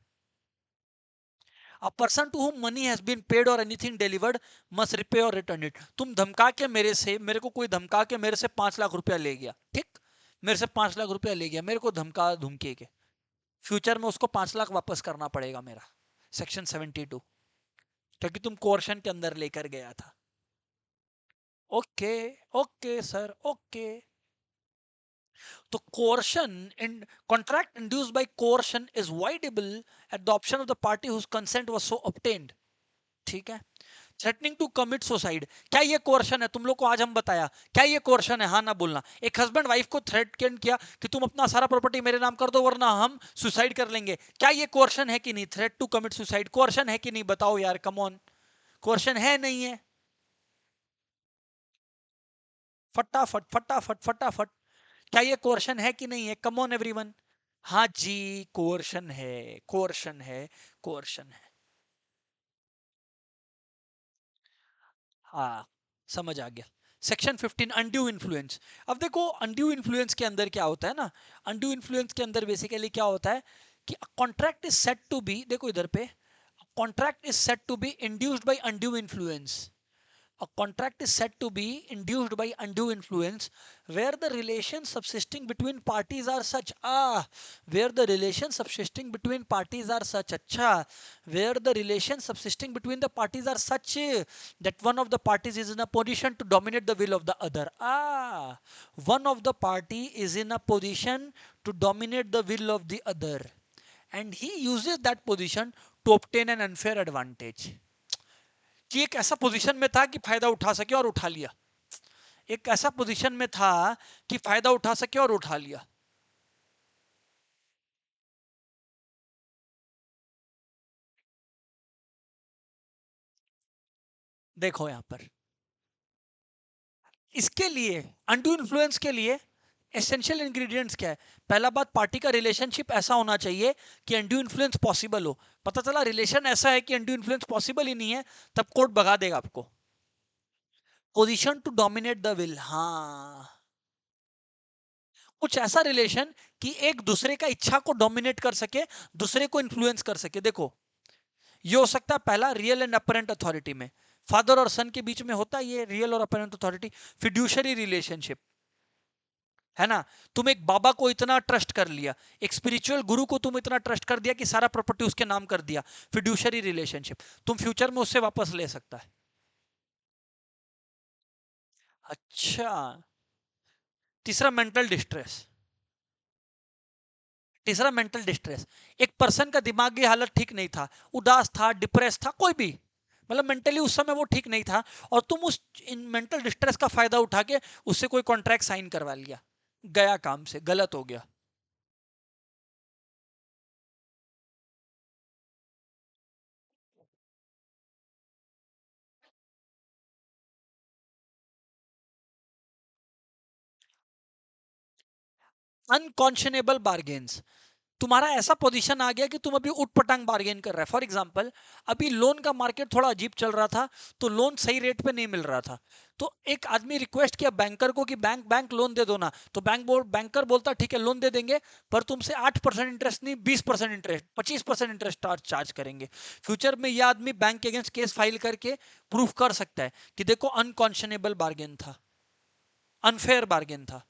A person to whom money has been paid or anything delivered must repay or return it। तुम धमका के मेरे को कोई धमका के मेरे से 5 लाख रुपया ले गया, ठीक, मेरे से 5 लाख रुपया ले गया, मेरे को धमका धमकी के, फ्यूचर में उसको 5 लाख वापस करना पड़ेगा मेरा, सेक्शन 72, क्योंकि तुम कोर्शन के अंदर लेकर गया था। Okay, okay sir, okay. तो coercion in contract induced by coercion is voidable at the option of the party whose consent was so obtained. ठीक है. थ्रेटनिंग टू कमिट सुसाइड, क्या ये कोर्शन है? तुम लोग को आज हम बताया क्या ये कोर्शन है, हाँ ना बोलना. एक हस्बैंड वाइफ को थ्रेटन किया कि तुम अपना सारा प्रॉपर्टी मेरे नाम कर दो वरना हम सुसाइड कर लेंगे. क्या ये कोर्शन है कि नहीं? Threat to commit suicide coercion है कि नहीं? बताओ यार, कम ऑन. कोर्शन है नहीं है? फटाफट फटाफट फटाफट. क्या ये कोर्शन है कि नहीं है? Come on everyone. हाँ जी, कोर्शन है, कोर्शन है, कोर्शन है. हाँ, समझ आ गया. Section 15 undue influence. अब देखो अनड्यू इन्फ्लुएंस के अंदर क्या होता है ना, अनड्यू इन्फ्लुएंस के अंदर बेसिकली क्या होता है कि contract is set to be, देखो इधर पे, contract is set to be induced by undue influence. A contract is said to be induced by undue influence where the relations subsisting between parties are such, where the relations subsisting between parties are such, acha, where the relations subsisting between the parties are such that one of the parties is in a position to dominate the will of the other. One of the party is in a position to dominate the will of the other and he uses that position to obtain an unfair advantage. कि एक ऐसा position में था कि फायदा उठा सके और उठा लिया. एक ऐसा पोजीशन में था कि फायदा उठा सके और उठा लिया. देखो यहां पर इसके लिए अनडू इन्फ्लुएंस के लिए एसेंशियल इंग्रेडिएंट्स क्या है? पहला बात, पार्टी का रिलेशनशिप ऐसा होना चाहिए कि अनडू इन्फ्लुएंस पॉसिबल हो. पता चला रिलेशन ऐसा है कि अनडू इन्फ्लुएंस पॉसिबल ही नहीं है, तब कोर्ट भगा देगा आपको. Position to dominate the will, हाँ, कुछ ऐसा रिलेशन कि एक दूसरे का इच्छा को डोमिनेट कर सके, दूसरे को इन्फ्लुएंस कर सके. देखो ये हो सकता है पहला रियल एंड अपरेंट अथॉरिटी में, फादर और सन के बीच में होता है ये रियल और अपरेंट अथॉरिटी. फिड्यूशरी रिलेशनशिप है ना, तुम एक बाबा को इतना ट्रस्ट कर लिया, एक स्पिरिचुअल गुरु को तुम इतना ट्रस्ट कर दिया कि सारा प्रॉपर्टी उसके नाम कर दिया. फिड्यूशरी रिलेशनशिप, तुम फ्यूचर में उससे वापस ले सकता है. अच्छा. तीसरा मेंटल डिस्ट्रेस. तीसरा मेंटल डिस्ट्रेस, एक पर्सन का दिमागी हालत ठीक नहीं था, उदास था, डिप्रेस था, कोई भी, मतलब मेंटली उस समय वो ठीक नहीं था, और तुम उस मेंटल डिस्ट्रेस का फायदा उठा के उससे कोई कॉन्ट्रैक्ट साइन करवा लिया, गया काम से, गलत हो गया. अनकॉन्शनेबल बार्गेन्स, तुम्हारा ऐसा पोजीशन आ गया कि तुम अभी उठपटांग बार्गेन कर रहा है. फॉर एग्जांपल, अभी लोन का मार्केट थोड़ा अजीब चल रहा था, तो लोन सही रेट पे नहीं मिल रहा था, तो एक आदमी रिक्वेस्ट किया बैंकर को कि बैंक बैंक लोन दे दो ना, तो बैंकर बोलता ठीक है लोन दे देंगे, पर तुमसे 8% इंटरेस्ट नहीं, 20% इंटरेस्ट, 25% इंटरेस्ट चार्ज करेंगे. फ्यूचर में यह आदमी बैंक के अगेंस्ट केस फाइल करके प्रूफ कर सकता है कि देखो अनकॉन्शनेबल बार्गेन था, अनफेयर बार्गेन था.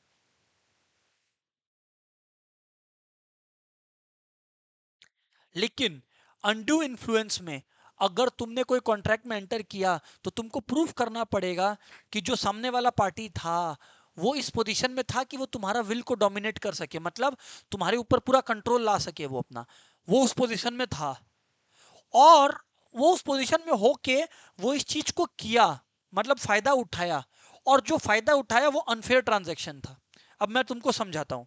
लेकिन अनड्यू इन्फ्लुएंस में अगर तुमने कोई कॉन्ट्रैक्ट में एंटर किया तो तुमको प्रूफ करना पड़ेगा कि जो सामने वाला पार्टी था वो इस पोजीशन में था कि वो तुम्हारा विल को डोमिनेट कर सके, मतलब तुम्हारे ऊपर पूरा कंट्रोल ला सके, वो अपना, वो उस पोजीशन में था, और वो उस पोजीशन में होके वो इस चीज को किया, मतलब फायदा उठाया, और जो फायदा उठाया वो अनफेयर ट्रांजैक्शन था. अब मैं तुमको समझाता हूं.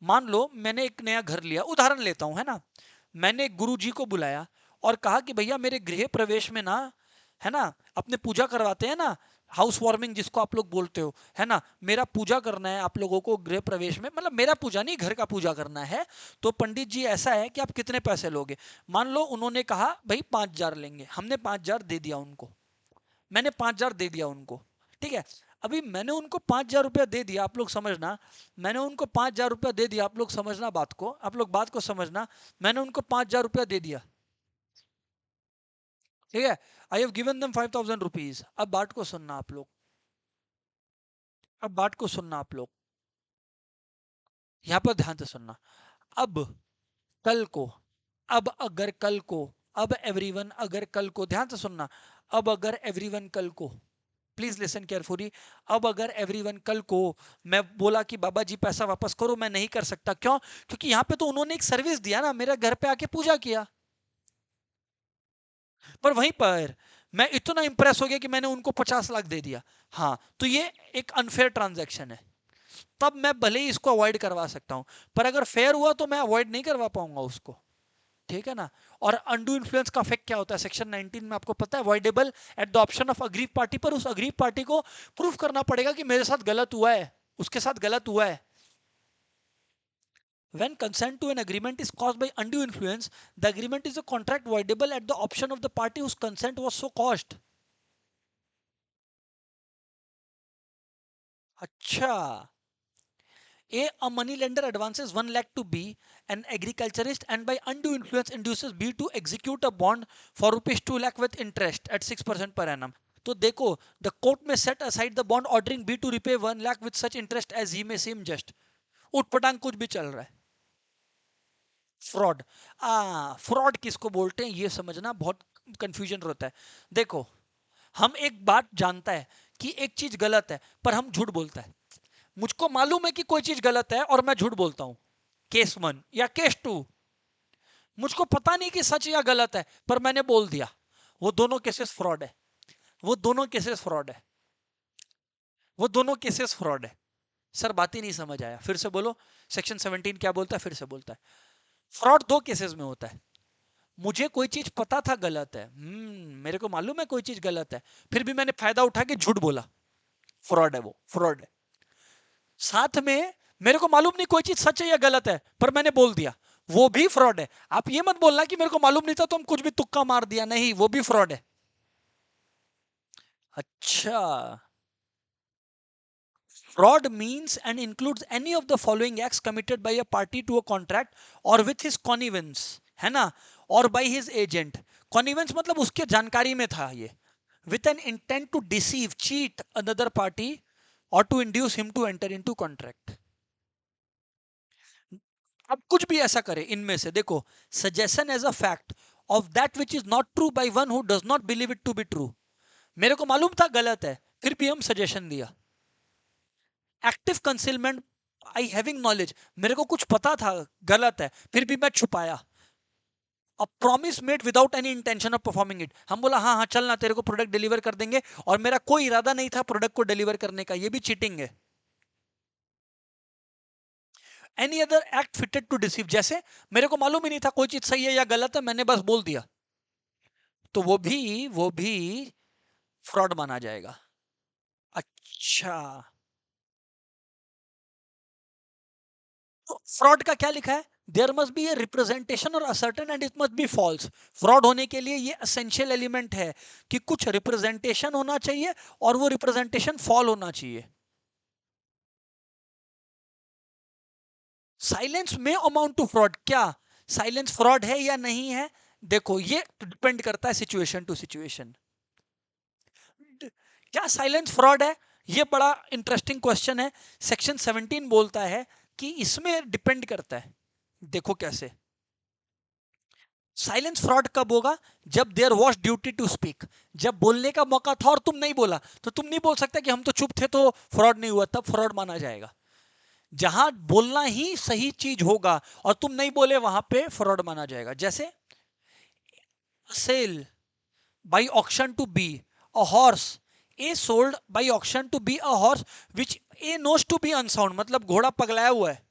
मान लो मैंने एक नया घर लिया, उदाहरण लेता हूं, है ना, मैंने एक गुरु जी को बुलाया और कहा कि भैया मेरे गृह प्रवेश में ना, है ना, अपने पूजा करवाते हैं ना, हाउस वार्मिंग जिसको आप लोग बोलते हो, है ना, मेरा पूजा करना है आप लोगों को गृह प्रवेश में, मतलब मेरा पूजा नहीं, घर का पूजा करना है, तो पंडित जी ऐसा है कि आप कितने पैसे लोगे? मान लो उन्होंने कहा भाई 5,000 लेंगे, हमने 5,000 दे दिया उनको, मैंने 5,000 दे दिया उनको. ठीक है. अभी मैंने उनको 5,000 रुपया दे दिया, आप लोग समझना, मैंने उनको 5,000 रुपया दे दिया, आप लोग समझना बात को, आप लोग बात को समझना, मैंने उनको 5,000 रुपया दे दिया. ठीक है. I have given them 5,000 rupees. अब बात को सुनना आप लोग, अब बात को सुनना आप लोग, यहाँ पर ध्यान से सुनना. अब कल को, अब अगर कल को, अब एवरीवन अगर कल को, ध्यान से सुनना, अब अगर एवरीवन कल को प्लीज लिसन केयरफुली। अब अगर एवरीवन कल को मैं बोला कि बाबा जी पैसा वापस करो, मैं नहीं कर सकता, क्यों? क्योंकि यहाँ पे तो उन्होंने एक सर्विस दिया ना, मेरे घर पे आके पूजा किया, पर वहीं पर मैं इतना इंप्रेस हो गया कि मैंने उनको 50 लाख दे दिया। हाँ, तो ये एक अनफेयर ट्रांजैक्शन है। तब मैं भले ही इसको अवॉइड करवा सकता हूं, पर अगर फेयर हुआ तो मैं अवॉइड नहीं करवा पाऊंगा उसको। ठीक है ना? और अनडू इन्फ्लुएंस का इफेक्ट क्या होता है सेक्शन 19 में, आपको पता है, avoidable at the option of aggrieved party, पर उस अग्रीव पार्टी को प्रूफ करना पड़ेगा कि मेरे साथ गलत हुआ है, उसके साथ गलत हुआ है। When consent to an agreement is caused by undue influence, the agreement is a contract voidable at the option of the party whose consent was so caused. अच्छा, a money lender advances 1 lakh to B, an agriculturist, and by undue influence induces B to execute a bond for rupees 2 lakh with interest at 6% per annum. तो देखो, the court may set aside the bond ordering B to repay 1 lakh with such interest as he may seem just. उठपटांग कुछ भी चल रहा है। Fraud, fraud किसको बोलते हैं ये समझना बहुत कंफ्यूजन रहता है। देखो, हम एक बात जानता है कि एक चीज गलत है, पर हम झूठ बोलता है। मुझको मालूम है कि कोई चीज गलत है और मैं झूठ बोलता हूं, केस 1 या केस 2। मुझको पता नहीं कि सच या गलत है, पर मैंने बोल दिया। वो दोनों केसेस फ्रॉड है। वो दोनों केसेस फ्रॉड है। वो दोनों केसेस फ्रॉड है। सर बात ही नहीं समझ आया, फिर से बोलो। सेक्शन 17 क्या बोलता है, फिर से बोलता है। फ्रॉड दो केसेस में होता है। मुझे कोई चीज पता था गलत है, मेरे को मालूम है कोई चीज गलत है, फिर भी मैंने फायदा उठा के झूठ बोला, फ्रॉड है, वो फ्रॉड है। साथ में मेरे को मालूम नहीं कोई चीज सच है या गलत है, पर मैंने बोल दिया, वो भी फ्रॉड है। आप ये मत बोलना कि मेरे को मालूम नहीं था तो हम कुछ भी तुक्का मार दिया, नहीं, वो भी फ्रॉड है। अच्छा, fraud means and includes any of the following acts committed by a party to a contract or with his connivance, है ना, और by his agent। connivance मतलब उसके जानकारी में था ये, with an intent to deceive, cheat another party or to induce him to enter into contract। अब कुछ भी ऐसा करे इनमें से, देखो, suggestion as a fact of that which is not true by one who does not believe it to be true। मेरे को मालूम था गलत है, फिर भी हम सजेशन दिया। Active concealment, I having knowledge, मेरे को कुछ पता था गलत है, फिर भी मैं छुपाया। A promise made without any intention of performing it, हम बोला हाँ हाँ चलना तेरे को प्रोडक्ट डिलीवर कर देंगे, और मेरा कोई इरादा नहीं था प्रोडक्ट को डिलीवर करने का, ये भी चीटिंग है। Any other act fitted to deceive, जैसे मेरे को मालूम ही नहीं था कोई चीज सही है या गलत है, मैंने बस बोल दिया, तो वो भी फ्रॉड माना जाएगा। अच्छा, तो फ्रॉड का क्या लिखा है, there must be a representation और assertion and it must be false. Fraud होने के लिए ये एसेंशियल एलिमेंट है कि कुछ रिप्रेजेंटेशन होना चाहिए और वो रिप्रेजेंटेशन फॉल होना चाहिए। साइलेंस में अमाउंट टू फ्रॉड, क्या साइलेंस फ्रॉड है या नहीं है? देखो, ये डिपेंड करता है सिचुएशन टू सिचुएशन। क्या साइलेंस फ्रॉड है? ये बड़ा इंटरेस्टिंग क्वेश्चन है। सेक्शन 17 बोलता है कि इसमें डिपेंड करता है। देखो कैसे, साइलेंस फ्रॉड कब होगा, जब there was duty to speak, जब बोलने का मौका था और तुम नहीं बोला, तो तुम नहीं बोल सकते कि हम तो चुप थे तो फ्रॉड नहीं हुआ, तब फ्रॉड माना जाएगा। जहां बोलना ही सही चीज होगा और तुम नहीं बोले, वहां पे फ्रॉड माना जाएगा। जैसे cell by auction to B a horse, A sold by auction to B a horse which A knows to be unsound, मतलब घोड़ा पगलाया हुआ है।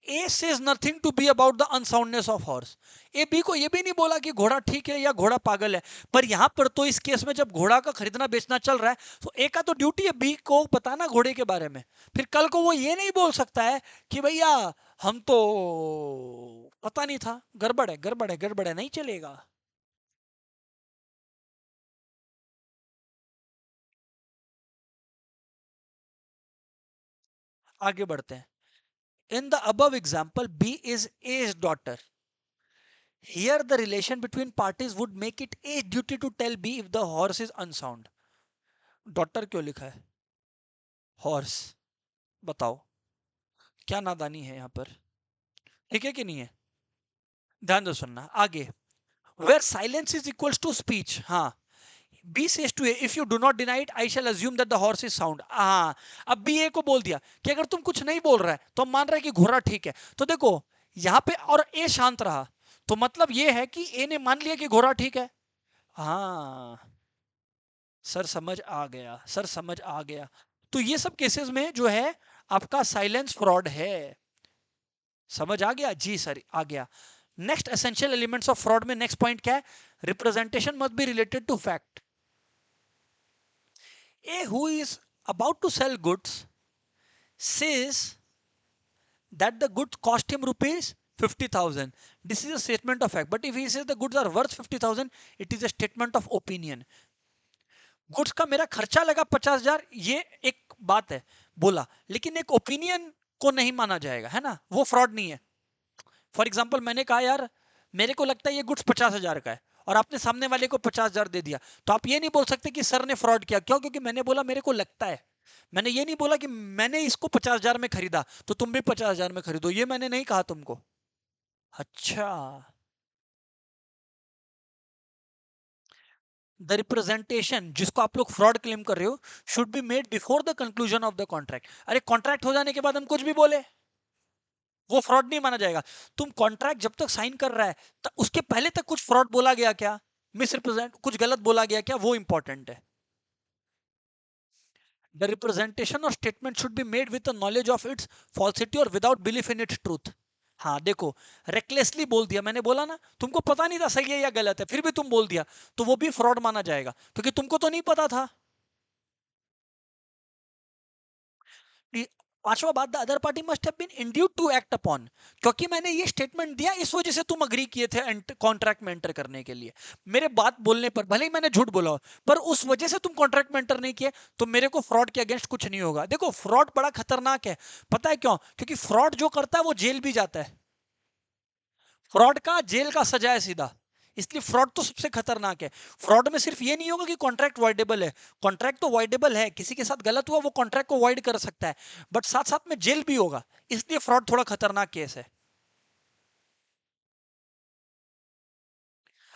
A says nothing to B about the unsoundness of horse। A B को ये भी नहीं बोला कि घोड़ा ठीक है या घोड़ा पागल है। पर यहां पर तो इस केस में जब घोड़ा का खरीदना बेचना चल रहा है, तो ए का तो ड्यूटी है बी को बताना घोड़े के बारे में। फिर कल को वो ये नहीं बोल सकता है कि भैया हम तो पता नहीं था, गड़बड़ है गड़बड़ है गड़बड़ है, नहीं चलेगा। आगे बढ़ते हैं। In the above example, B is A's daughter. Here, the relation between parties would make it A's duty to tell B if the horse is unsound. Daughter क्यों लिखा है? Horse, बताओ, क्या नादानी है यहाँ पर? ठीक है कि नहीं है? ध्यान दो, सुनना आगे। Where silence is equals to speech, हाँ, B says to A, if you do not deny it, I shall assume that the horse is sound. हाँ, अब B A को बोल दिया कि अगर तुम कुछ नहीं बोल रहा है तो हम मान रहे हैं कि घोड़ा ठीक है। तो देखो यहाँ पे और A शांत रहा, तो मतलब ये है कि A ने मान लिया कि घोड़ा ठीक है। हाँ सर समझ आ गया, सर समझ आ गया। तो ये सब केसेस में जो है आपका साइलेंस फ्रॉड है। समझ आ गया जी सर, आ गया। Next essential elements of fraud में नेक्स्ट पॉइंट क्या है? Representation must be related to fact. A who is about to sell goods says that the goods cost him rupees 50,000. This is a statement of fact. But if he says the goods are worth 50,000, it is a statement of opinion. Goods का मेरा खर्चा लगा 50,000, ये एक बात है बोला, लेकिन एक ओपिनियन को नहीं माना जाएगा, है ना, वो फ्रॉड नहीं है। फॉर एग्जाम्पल मैंने कहा यार मेरे को लगता है ये गुड्स 50,000 का है, और आपने सामने वाले को 50,000 दे दिया, तो आप ये नहीं बोल सकते कि सर ने फ्रॉड किया। क्यों? क्योंकि मैंने बोला मेरे को लगता है, मैंने ये नहीं बोला कि मैंने इसको 50,000 में खरीदा तो तुम भी 50,000 में खरीदो, ये मैंने नहीं कहा तुमको। अच्छा, द रिप्रेजेंटेशन जिसको आप लोग फ्रॉड क्लेम कर रहे हो should be made before the conclusion of the contract. अरे कॉन्ट्रैक्ट हो जाने के बाद हम कुछ भी बोले वो फ्रॉड नहीं माना जाएगा। तुम कॉन्ट्रैक्ट जब तक साइन कर रहा है तो उसके पहले तक कुछ फ्रॉड बोला गया क्या, मिसरिप्रेजेंट कुछ गलत बोला गया क्या, वो इंपॉर्टेंट है। द रिप्रेजेंटेशन और statement should be made with the knowledge of its falsity और without belief in its truth. हाँ देखो, रेकलेसली बोल दिया, मैंने बोला ना तुमको पता नहीं था सही है या गलत है, फिर भी तुम बोल दिया, तो वो भी फ्रॉड माना जाएगा क्योंकि तुमको तो नहीं पता था। पांचवा बात, the other party must have been induced to act upon. क्योंकि मैंने ये स्टेटमेंट दिया इस वजह से तुम अग्री किए थे कॉन्ट्रैक्ट में एंटर करने के लिए। मेरे बात बोलने पर भले ही मैंने झूठ बोला हो, पर उस वजह से तुम कॉन्ट्रैक्ट में एंटर नहीं किए, तो मेरे को फ्रॉड के अगेंस्ट कुछ नहीं होगा। देखो फ्रॉड बड़ा खतरनाक है, पता है क्यों? क्योंकि फ्रॉड जो करता है वो जेल भी जाता है। फ्रॉड का जेल का सजा है सीधा, इसलिए फ्रॉड तो सबसे खतरनाक है। फ्रॉड में सिर्फ ये नहीं होगा कि कॉन्ट्रैक्ट वाइडेबल है, कॉन्ट्रैक्ट तो वाइडेबल है, किसी के साथ गलत हुआ वो कॉन्ट्रैक्ट को वाइड कर सकता है, बट साथ साथ में जेल भी होगा, इसलिए फ्रॉड थोड़ा खतरनाक केस है।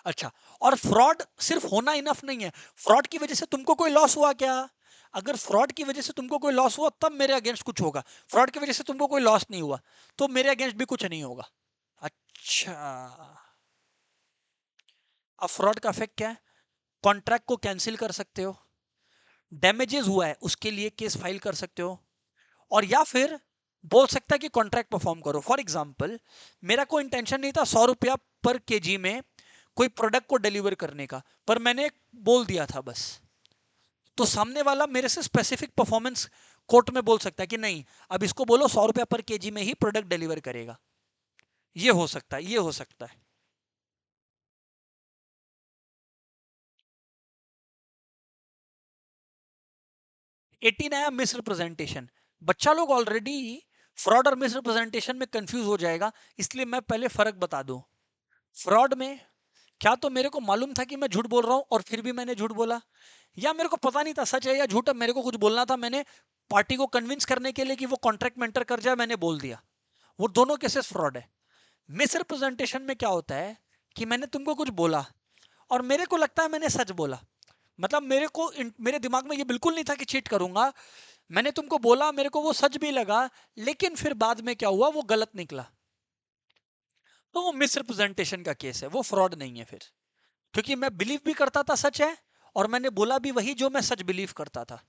अच्छा, और फ्रॉड सिर्फ होना इनफ नहीं है, फ्रॉड की वजह से तुमको कोई लॉस हुआ क्या? अगर फ्रॉड की वजह से तुमको कोई लॉस हुआ तब मेरे अगेंस्ट कुछ होगा, फ्रॉड की वजह से तुमको कोई लॉस नहीं हुआ तो मेरे अगेंस्ट भी कुछ नहीं होगा। अच्छा, अब फ्रॉड का इफेक्ट क्या है? कॉन्ट्रैक्ट को कैंसिल कर सकते हो, डैमेजेस हुआ है उसके लिए केस फाइल कर सकते हो, और या फिर बोल सकता है कि कॉन्ट्रैक्ट परफॉर्म करो। फॉर एग्जाम्पल मेरा कोई इंटेंशन नहीं था 100 रुपया पर केजी में कोई प्रोडक्ट को डिलीवर करने का, पर मैंने बोल दिया था बस, तो सामने वाला मेरे से स्पेसिफिक परफॉर्मेंस कोर्ट में बोल सकता है कि नहीं अब इसको बोलो 100 रुपया पर केजी में ही प्रोडक्ट डिलीवर करेगा। ये हो सकता है, ये हो सकता है। 18 आया मिसरिप्रेजेंटेशन। बच्चा लोग ऑलरेडी फ्रॉड और मिसरिप्रेजेंटेशन में कंफ्यूज हो जाएगा, इसलिए मैं पहले फर्क बता दूं। फ्रॉड में क्या तो मेरे को मालूम था कि मैं झूठ बोल रहा हूं और फिर भी मैंने झूठ बोला, या मेरे को पता नहीं था सच है या झूठ है, मेरे को कुछ बोलना था, मैंने पार्टी को कन्विंस करने के लिए कि वो कॉन्ट्रैक्ट में एंटर कर जाए मैंने बोल दिया। वो दोनों केसेस फ्रॉड है। मिसरिप्रेजेंटेशन में क्या होता है कि मैंने तुमको कुछ बोला और मेरे को लगता है मैंने सच बोला, मतलब मेरे दिमाग में ये बिल्कुल नहीं था कि चीट करूंगा, मैंने तुमको बोला, मेरे को वो सच भी लगा, लेकिन फिर बाद में क्या हुआ वो गलत निकला, तो वो मिसरिप्रेजेंटेशन का केस है, वो फ्रॉड नहीं है फिर, क्योंकि मैं बिलीव भी करता था सच है और मैंने बोला भी वही जो मैं सच बिलीव करता था।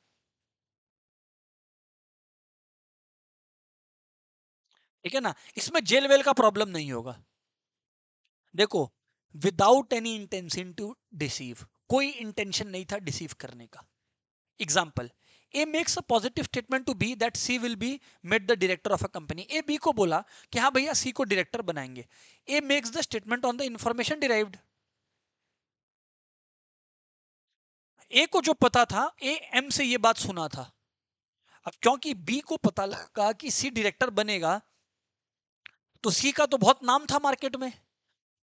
ठीक है ना, इसमें जेल वेल का प्रॉब्लम नहीं होगा। देखो, without any intention to deceive, कोई इंटेंशन नहीं था डिसीव करने का। Example, A makes a positive statement to be that C will be made the director of a company. A B को बोला कि हाँ भैया सी को डायरेक्टर बनाएंगे। A makes the statement on the information derived. A को जो पता था, ए एम से ये बात सुना था, अब क्योंकि बी को पता लगा कि सी डायरेक्टर बनेगा, तो सी का तो बहुत नाम था मार्केट में,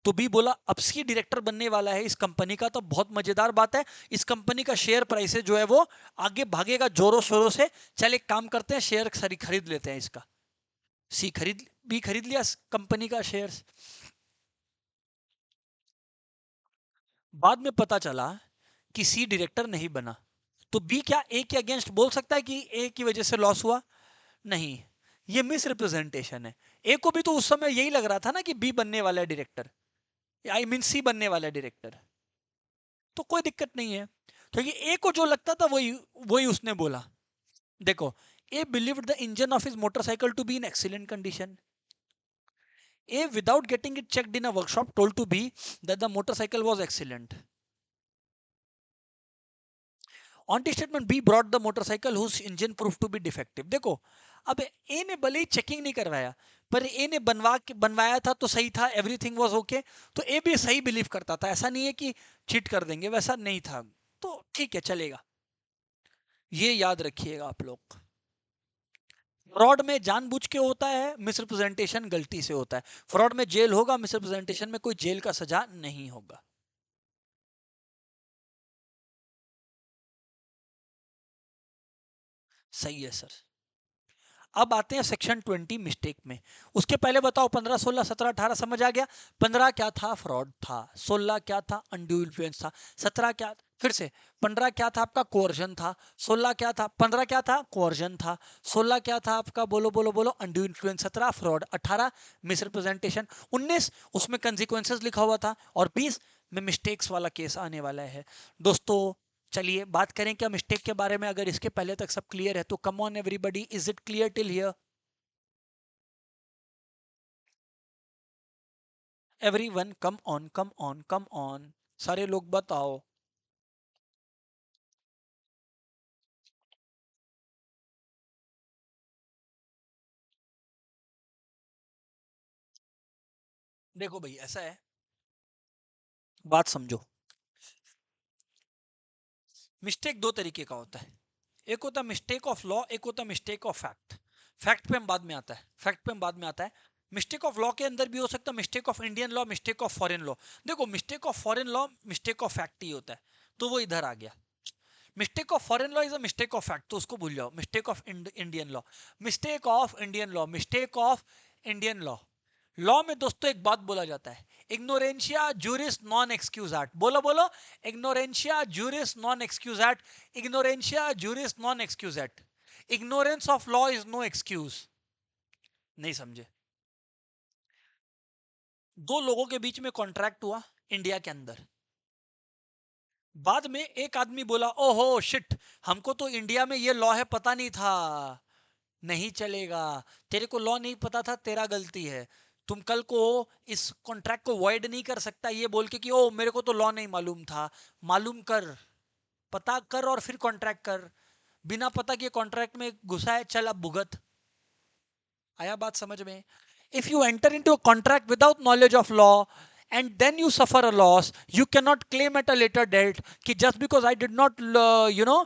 तो बी बोला अब सी डायरेक्टर बनने वाला है इस कंपनी का, तो बहुत मजेदार बात है, इस कंपनी का शेयर प्राइस जो है वो आगे भागेगा जोरों शोरों से, चल एक काम करते हैं शेयर खरीद लेते हैं इसका। सी खरीद बी खरीद लिया कंपनी का शेयर। बाद में पता चला कि सी डायरेक्टर नहीं बना, तो बी क्या ए के अगेंस्ट बोल सकता है कि ए की वजह से लॉस हुआ? नहीं, ये मिस रिप्रेजेंटेशन है। ए को भी तो उस समय यही लग रहा था ना कि बी बनने वाला है डायरेक्टर, आई मीन सी बनने वाला है डायरेक्टर, तो कोई दिक्कत नहीं है, क्योंकि ए को जो लगता था वही वही उसने बोला। देखो, A believed the engine of his motorcycle to be in excellent condition. A, without getting it checked in a workshop, told to B that the motorcycle was excellent. On the statement, B brought the motorcycle whose engine proved to be defective. देखो, अब A ने भले ही checking नहीं करवाया, पर A ने बनवाया था तो सही था, एवरीथिंग वाज ओके, तो A भी सही बिलीव करता था, ऐसा नहीं है कि चीट कर देंगे, वैसा नहीं था, तो ठीक है, चलेगा। ये याद रखिएगा आप लोग। फ्रॉड में जानबूझ के होता है, मिसरिप्रेजेंटेशन गलती से होता है। फ्रॉड में जेल होगा, मिसरिप्रेजेंटेशन में कोई जेल का सजा नहीं होगा। सही है सर। अब आते हैं सेक्शन 20 मिस्टेक में। उसके पहले बताओ 15, 16, 17, 18 समझ आ गया? 15 क्या था? फ्रॉड था। 16 क्या था? अनड्यू इन्फ्लुएंस था। 17 क्या? फिर से 15 क्या था आपका? कोर्जन था। 16 क्या था? 15 क्या था? कोर्जन था। 16 क्या था आपका? बोलो बोलो बोलो, अनड्यू इन्फ्लुएंस। 17 फ्रॉड। 18 मिसरिप्रेजेंटेशन। 19 उसमें कंसिक्वेंसेस लिखा हुआ था, और 20 में मिस्टेक्स वाला केस आने वाला है। दोस्तों चलिए बात करें क्या मिस्टेक के बारे में। अगर इसके पहले तक सब क्लियर है तो come on everybody, is it clear till here? Everyone come on come on come on, सारे लोग बताओ। देखो भाई ऐसा है, बात समझो। मिस्टेक दो तरीके का होता है, एक होता है मिस्टेक ऑफ लॉ, एक होता है मिस्टेक ऑफ फैक्ट। फैक्ट पे हम बाद में आता है, फैक्ट पे हम बाद में आता है। मिस्टेक ऑफ लॉ के अंदर भी हो सकता है mistake of Indian law, mistake of foreign law. देखो mistake of foreign law mistake of fact ही होता है, तो वो इधर आ गया। Mistake of foreign law is a mistake of fact, तो उसको भूल जाओ। Mistake of Indian law, mistake of Indian law, mistake of Indian law. Law में दोस्तों एक बात बोला जाता है, इग्नोरेंशिया जूरिस नॉन एक्सक्यूजाट। बोलो बोलो, इग्नोरेंशिया जूरिस नॉन एक्सक्यूजाट। इग्नोरेंशिया जूरिस नॉन एक्सक्यूजाट। Ignorance of law is no excuse. नहीं समझे? दो लोगों के बीच में कॉन्ट्रैक्ट हुआ इंडिया के अंदर, बाद में एक आदमी बोला ओहो शिट, हमको तो इंडिया में ये लॉ है पता नहीं था। नहीं चलेगा, तेरे को लॉ नहीं पता था, तेरा गलती है। तुम कल को इस कॉन्ट्रैक्ट को वॉइड नहीं कर सकता ये बोल के कि ओ मेरे को तो लॉ नहीं मालूम था। मालूम कर, पता कर और फिर कॉन्ट्रैक्ट कर। बिना पता के कॉन्ट्रैक्ट में घुसा है, चल अब भुगत। आया बात समझ में? If you enter into a contract without knowledge of law and then you suffer a loss, you cannot claim at a later date कि just because I did not you know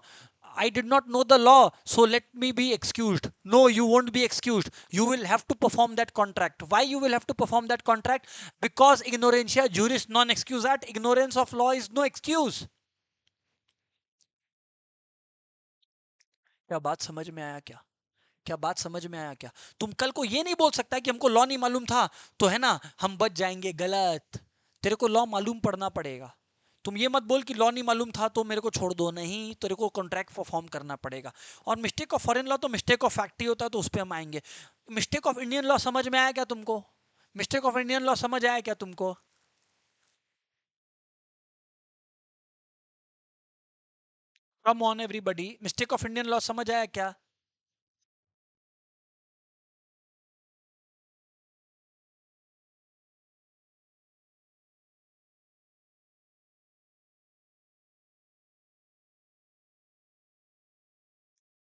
I did not know the law, so let me be excused. No, you won't be excused. You will have to perform that contract. Why you will have to perform that contract? Because ignorantia juris non excusat. Ignorance of law is no excuse. क्या बात समझ में आया क्या? क्या बात समझ में आया क्या? तुम कल को ये नहीं बोल सकता कि हमको लॉ नहीं मालूम था तो है ना हम बच जाएंगे। गलत, तेरे को लॉ मालूम पड़ना पड़ेगा। तुम ये मत बोल कि लॉ नहीं मालूम था तो मेरे को छोड़ दो, नहीं, तेरे को कॉन्ट्रैक्ट परफॉर्म करना पड़ेगा। और मिस्टेक ऑफ फॉरेन लॉ तो मिस्टेक ऑफ फैक्ट ही होता है, तो उस पर हम आएंगे। मिस्टेक ऑफ इंडियन लॉ समझ में आया क्या तुमको? मिस्टेक ऑफ इंडियन लॉ समझ आया क्या तुमको? Come on everybody, mistake of Indian law समझ आया क्या?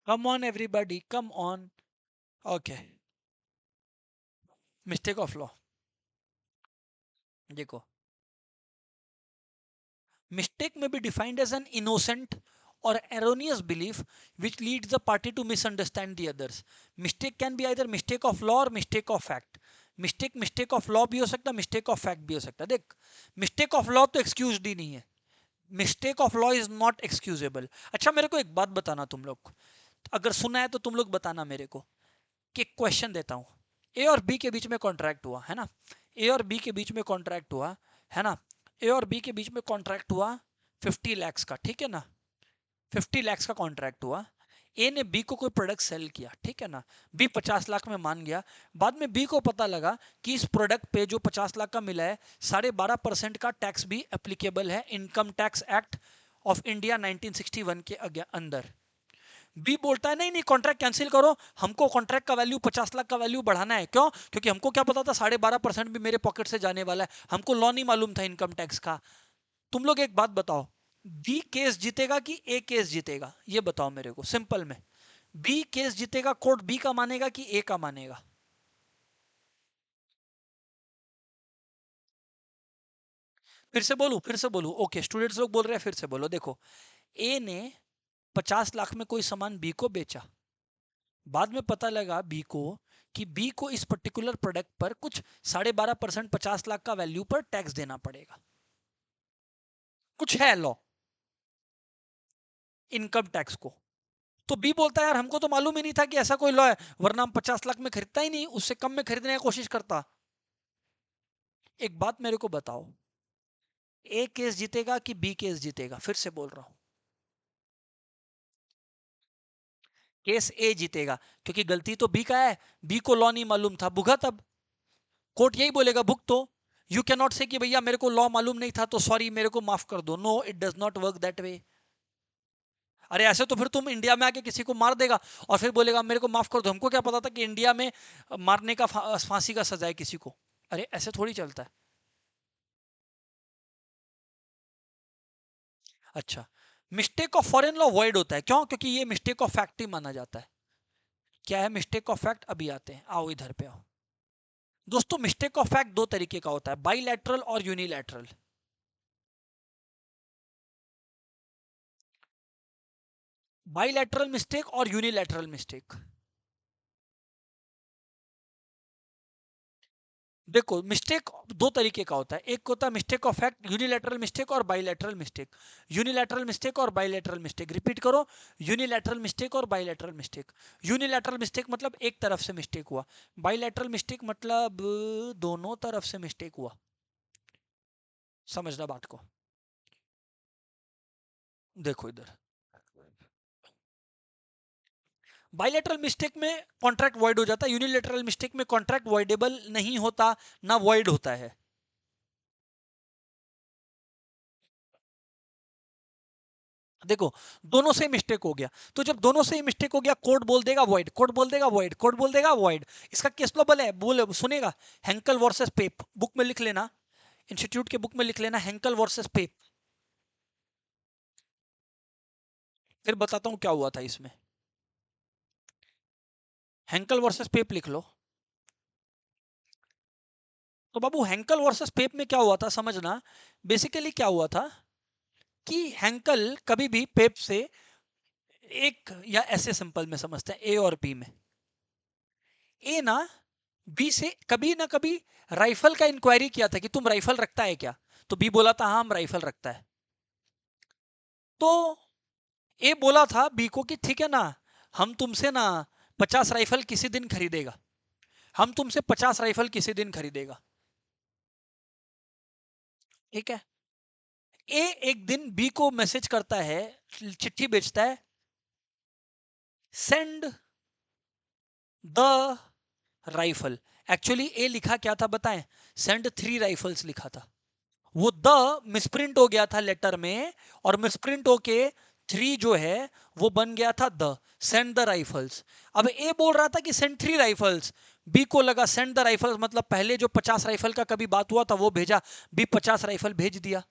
Come on everybody, come on. Okay, mistake of law देखो, mistake may be defined as an innocent or erroneous belief which leads the party to misunderstand the others. Mistake can be either mistake of law or mistake of fact. Mistake of law भी हो सकता है, mistake of fact भी हो सकता है। देख, mistake of law तो एक्सक्यूज ही नहीं है, mistake of law is not excusable. अच्छा मेरे को एक बात बताना तुम लोग, अगर सुना है तो तुम लोग बताना मेरे को, कि क्वेश्चन देता हूं। ए और बी के बीच में कॉन्ट्रैक्ट हुआ है ना, ए और बी के बीच में कॉन्ट्रैक्ट हुआ है ना, ए और बी के बीच में कॉन्ट्रैक्ट हुआ, 50 lakhs का, ठीक है ना, 50 lakhs का कॉन्ट्रैक्ट हुआ। ए ने बी को कोई प्रोडक्ट सेल किया, ठीक है ना, बी 50 लाख में मान गया। बाद में बी को पता लगा कि इस प्रोडक्ट पे जो 50 लाख का मिला है 12.5% का टैक्स भी एप्लीकेबल है income tax act of India 1961 के अंदर। बी बोलता है नहीं नहीं कॉन्ट्रैक्ट कैंसिल करो, हमको कॉन्ट्रैक्ट का वैल्यू 50 लाख का वैल्यू बढ़ाना है। क्यों? क्योंकि हमको क्या पता था 12.5% भी मेरे पॉकेट से जाने वाला है, हमको लॉ नहीं मालूम था इनकम टैक्स का। तुम लोग एक बात बताओ, बी केस जीतेगा कि ए केस जीतेगा, ये बताओ मेरे को सिंपल में। बी केस जीतेगा, कोर्ट बी का मानेगा कि ए का मानेगा? फिर से बोलू, ओके स्टूडेंट्स लोग बोल रहे हैं, फिर से बोलो। देखो, ए ने 50 लाख में कोई सामान बी को बेचा, बाद में पता लगा बी को कि बी को इस पर्टिकुलर प्रोडक्ट पर कुछ 12.5% 50 लाख का वैल्यू पर टैक्स देना पड़ेगा, कुछ है लॉ इनकम टैक्स को। तो बी बोलता है यार हमको तो मालूम ही नहीं था कि ऐसा कोई लॉ है, वरना हम 50 लाख में खरीदता ही नहीं, उससे कम में खरीदने की कोशिश करता। एक बात मेरे को बताओ, ए केस जीतेगा कि बी केस जीतेगा? फिर से बोल रहा हूं, केस ए जीतेगा, क्योंकि गलती तो बी का है, बी को लॉ नहीं मालूम था, भुगत। अब कोर्ट यही बोलेगा भुगतो। यू कैन नॉट से कि भैया मेरे को लॉ मालूम नहीं था तो सॉरी मेरे को माफ कर दो। No, it does not work that way. अरे ऐसे तो फिर तुम इंडिया में आके किसी को मार देगा और फिर बोलेगा मेरे को माफ कर दो, हमको क्या पता था कि इंडिया में मारने का फांसी का सजा है किसी को। अरे ऐसे थोड़ी चलता है। अच्छा, mistake of foreign law void होता है, क्यों? क्योंकि ये मिस्टेक ऑफ फैक्ट ही माना जाता है। क्या है मिस्टेक ऑफ फैक्ट? अभी आते हैं, आओ इधर पे आओ। दोस्तों, मिस्टेक ऑफ फैक्ट दो तरीके का होता है, बाइलैटरल और यूनिलैटरल। बाइलैटरल मिस्टेक और यूनिलैटरल मिस्टेक। देखो, मिस्टेक दो तरीके का होता है, एक होता है mistake of fact, unilateral mistake और बाइलैटरल मिस्टेक। यूनिलैटरल मिस्टेक और बाइलैटरल मिस्टेक, रिपीट करो, यूनिलैटरल मिस्टेक और बाइलैटरल मिस्टेक। यूनिलैटरल मिस्टेक मतलब एक तरफ से मिस्टेक हुआ, बाइलैटरल मिस्टेक मतलब दोनों तरफ से मिस्टेक हुआ। समझना बात को। देखो इधर, बाइलैटरल मिस्टेक में कॉन्ट्रैक्ट वॉइड हो जाता है, यूनिलैटरल मिस्टेक में कॉन्ट्रैक्ट वॉइडेबल नहीं होता, ना वॉइड होता है। देखो, दोनों से मिस्टेक हो गया, तो जब दोनों से ही मिस्टेक हो गया, कोर्ट बोल देगा वॉइड, कोर्ट बोल देगा वॉइड, कोर्ट बोल देगा वॉइड। इसका केस लॉबल है, बोले सुनेगा, हेंकल वर्सेस पेप, बुक में लिख लेना, इंस्टीट्यूट के बुक में लिख लेना, हेंकल वर्सेस पेप। फिर बताता हूं क्या हुआ था इसमें। हेंकल वर्सेस पेप लिख लो। तो बाबू, हेंकल वर्सेस पेप में क्या हुआ था समझना। बेसिकली क्या हुआ था कि हेंकल कभी भी पेप से एक, या ऐसे सिंपल में समझते हैं, ए और बी में, ए ना बी से कभी ना कभी राइफल का इंक्वायरी किया था कि तुम राइफल रखता है क्या, तो बी बोला था हाँ हम राइफल रखता है। तो ए बोला था बी को कि ठीक है ना, हम तुमसे ना 50 राइफल किसी दिन खरीदेगा, हम तुमसे 50 राइफल किसी दिन खरीदेगा, ठीक है। ए एक दिन बी को मैसेज करता है, चिट्ठी भेजता है, सेंड द राइफल। एक्चुअली ए लिखा क्या था बताएं? सेंड 3 राइफल्स लिखा था। वो द मिसप्रिंट हो गया था लेटर में, और मिसप्रिंट होके 3 जो है वो बन गया था द, सेंड द राइफल्स। अब ए बोल रहा था कि सेंड 3 राइफल्स, बी को लगा सेंड द राइफल्स मतलब पहले जो 50 राइफल का कभी बात हुआ था वो भेजा, बी 50 राइफल भेज दिया।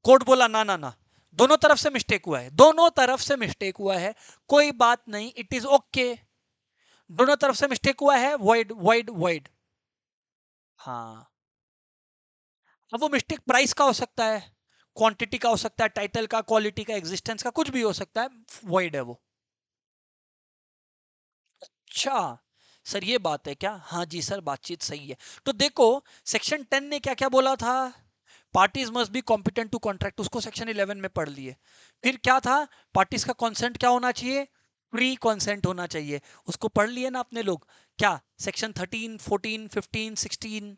कोर्ट बोला ना ना ना, दोनों तरफ से मिस्टेक हुआ है, दोनों तरफ से मिस्टेक हुआ है, कोई बात नहीं, इट इज ओके, दोनों तरफ से मिस्टेक हुआ है, वॉइड वॉइड वॉइड। हाँ, अब वो मिस्टेक प्राइस का हो सकता है, क्वांटिटी का हो सकता है, टाइटल का, क्वालिटी का, एग्जिस्टेंस का, कुछ भी हो सकता है, वॉइड है वो। अच्छा सर, ये बात है क्या? हाँ जी सर, बातचीत सही है। तो देखो, सेक्शन 10 ने क्या क्या बोला था, parties must be competent to contract, उसको सेक्शन 11 में पढ़ लिए। फिर क्या था, पार्टीज का कंसेंट क्या होना चाहिए, प्री कंसेंट होना चाहिए, उसको पढ़ लिए ना अपने लोग। क्या सेक्शन 13, 14, 15, 16,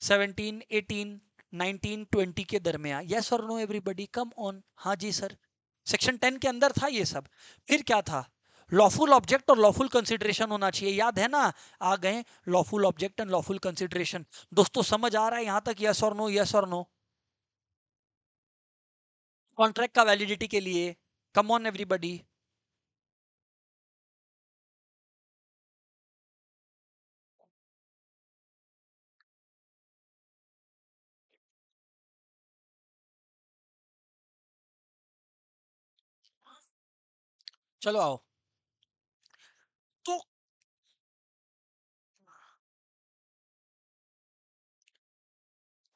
17, 18, 1920 के दरमियान? यस और नो एवरीबॉडी, कम ऑन। हाँ जी सर, सेक्शन 10 के अंदर था ये सब। फिर क्या था? लॉफुल ऑब्जेक्ट और लॉफुल कंसिडरेशन होना चाहिए, याद है ना? आ गए lawful object and lawful consideration. दोस्तों समझ आ रहा है यहां तक? यस और नो, यस और नो। कॉन्ट्रैक्ट का वैलिडिटी के लिए, कम ऑन एवरीबॉडी। चलो आओ। तो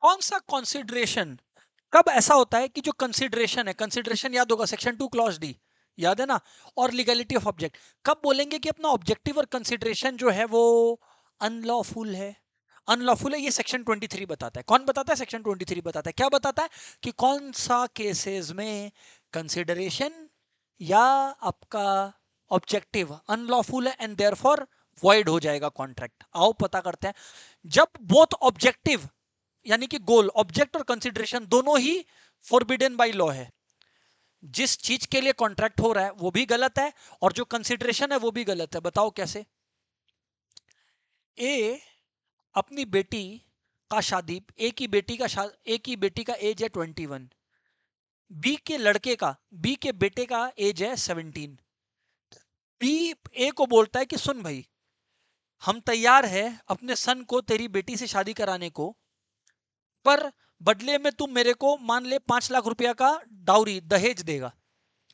कौन सा कंसिडरेशन, कब ऐसा होता है कि जो कंसिडरेशन है, कंसिडरेशन याद होगा सेक्शन 2 क्लॉज डी, याद है ना? और लीगलिटी ऑफ ऑब्जेक्ट, कब बोलेंगे कि अपना ऑब्जेक्टिव और कंसिडरेशन जो है वो अनलॉफुल है? अनलॉफुल है, ये सेक्शन 23 बताता है। कौन बताता है? सेक्शन 23 बताता है। क्या बताता है? कि कौन सा केसेस में कंसिडरेशन या आपका ऑब्जेक्टिव अनलॉफुल है एंड देयरफॉर वॉइड हो जाएगा कॉन्ट्रैक्ट। आओ पता करते हैं। जब बोथ ऑब्जेक्टिव यानी कि गोल, ऑब्जेक्ट और कंसिडरेशन दोनों ही फॉरबिडन बाय लॉ है, जिस चीज के लिए कॉन्ट्रैक्ट हो रहा है वो भी गलत है और जो कंसिडरेशन है वो भी गलत है। बताओ कैसे? ए अपनी बेटी का शादी, ए की बेटी का एज है 21, बी के बेटे का एज है 17। बी ए को बोलता है कि सुन भाई, हम तैयार है अपने सन को तेरी बेटी से शादी कराने को, पर बदले में तुम मेरे को मान ले 5 लाख रुपया का डाउरी दहेज देगा।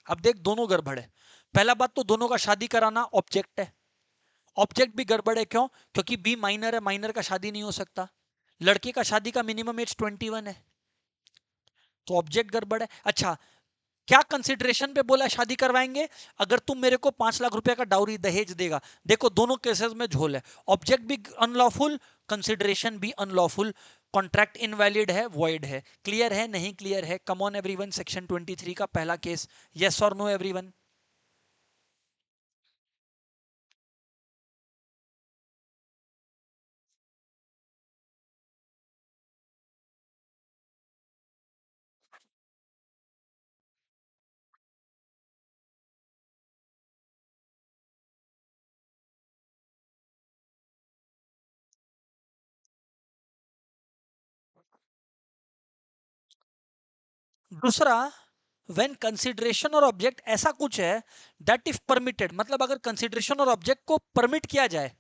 अब देख दोनों गड़बड़ है। पहला बात तो दोनों का शादी कराना ऑब्जेक्ट है, ऑब्जेक्ट भी गड़बड़ है। क्यों? क्योंकि बी माइनर है, माइनर का शादी नहीं हो सकता। लड़के का शादी का मिनिमम एज 21 है, तो ऑब्जेक्ट गड़बड़ है। अच्छा, क्या कंसिडरेशन पे बोला शादी करवाएंगे? अगर तुम मेरे को 5 लाख रुपए का डाउरी दहेज देगा। देखो दोनों केसेस में झोल है, ऑब्जेक्ट भी अनलॉफुल, कंसिडरेशन भी अनलॉफुल, कॉन्ट्रैक्ट इनवैलिड है, वॉइड है। क्लियर है? नहीं क्लियर है? कम ऑन एवरीवन, सेक्शन 23 का पहला केस, यस और नो एवरीवन? दूसरा, व्हेन कंसिडरेशन और ऑब्जेक्ट ऐसा कुछ है दैट इफ परमिटेड, मतलब अगर कंसिडरेशन और ऑब्जेक्ट को परमिट किया जाए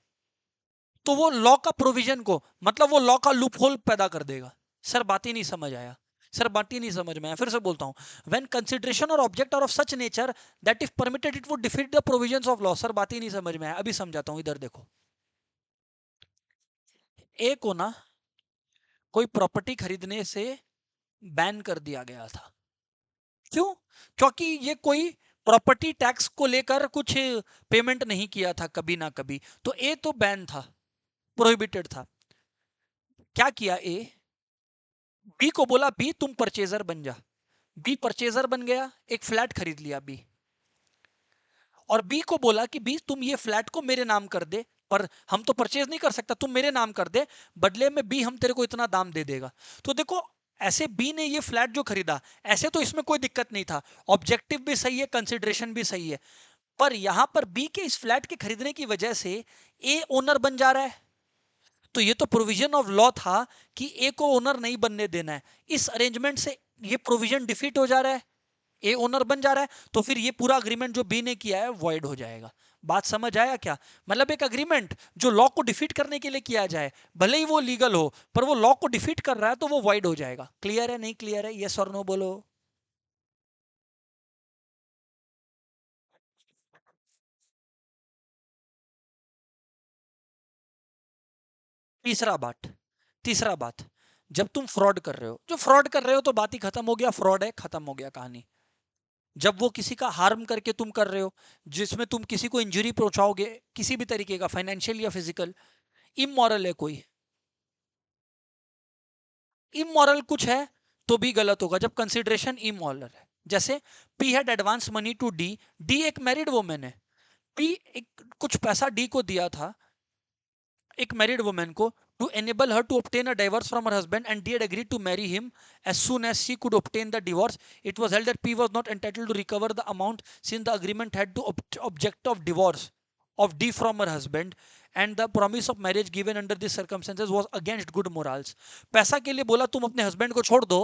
तो वो लॉ का प्रोविजन को, मतलब वो लॉ का लूप होल पैदा कर देगा। सर बात ही नहीं समझ आया, सर बात ही नहीं समझ में आया, फिर से बोलता हूं। व्हेन कंसिडरेशन और object are of such nature that if permitted it would defeat the provisions of law. Sir बात ही नहीं समझ में आया, अभी समझाता हूं, इधर देखो। ए को ना कोई प्रॉपर्टी खरीदने से बैन कर दिया गया था। क्यों? क्योंकि ये कोई प्रॉपर्टी टैक्स को लेकर कुछ पेमेंट नहीं किया था कभी ना कभी, तो ए तो बैन था, प्रोहिबिटेड था। क्या किया ए? बी को बोला बी तुम परचेजर बन जा। बी परचेजर बन गया, एक फ्लैट खरीद लिया बी। और बी को बोला कि बी तुम ये फ्लैट को मेरे नाम कर दे, पर हम तो परचेज नहीं कर सकता, तुम मेरे नाम कर दे, बदले में बी हम तेरे को इतना दाम दे देगा। तो देखो, ऐसे बी ने ये फ्लैट जो खरीदा, ऐसे तो इसमें कोई दिक्कत नहीं था, ऑब्जेक्टिव भी सही है, कंसिडरेशन भी सही है। पर यहां पर बी के इस फ्लैट के खरीदने की वजह से ए ओनर बन जा रहा है। तो ये तो प्रोविजन ऑफ लॉ था कि ए को ओनर नहीं बनने देना है। इस अरेंजमेंट से ये प्रोविजन डिफीट हो जा रहा है, ए ओनर बन जा रहा है, तो फिर ये पूरा अग्रीमेंट जो बी ने किया है वॉइड हो जाएगा। बात समझ आया क्या? मतलब एक अग्रीमेंट जो लॉ को डिफीट करने के लिए किया जाए, भले ही वो लीगल हो, पर वो लॉ को डिफीट कर रहा है तो वो वॉइड हो जाएगा। क्लियर है? नहीं क्लियर है? यस और नो बोलो। तीसरा बात, तीसरा बात, जब तुम फ्रॉड कर रहे हो, जो फ्रॉड कर रहे हो तो बात ही खत्म हो गया, फ्रॉड है, खत्म हो गया कहानी। जब वो किसी का हार्म करके तुम कर रहे हो, जिसमें तुम किसी को इंजरी पहुंचाओगे किसी भी तरीके का, फाइनेंशियल या फिजिकल, इमोरल है कोई, इमोरल कुछ है तो भी गलत होगा जब कंसिडरेशन इमोरल है। जैसे P had advance money to D, D एक मैरिड वुमेन है, पी एक कुछ पैसा डी को दिया था एक मैरिड वुमेन को to enable her to obtain a divorce from her husband, and D had agreed to marry him as soon as she could obtain the divorce. It was held that P was not entitled to recover the amount since the agreement had to object of divorce of D from her husband, and the promise of marriage given under these circumstances was against good morals. पैसा के लिए बोला तुम अपने husband को छोड़ दो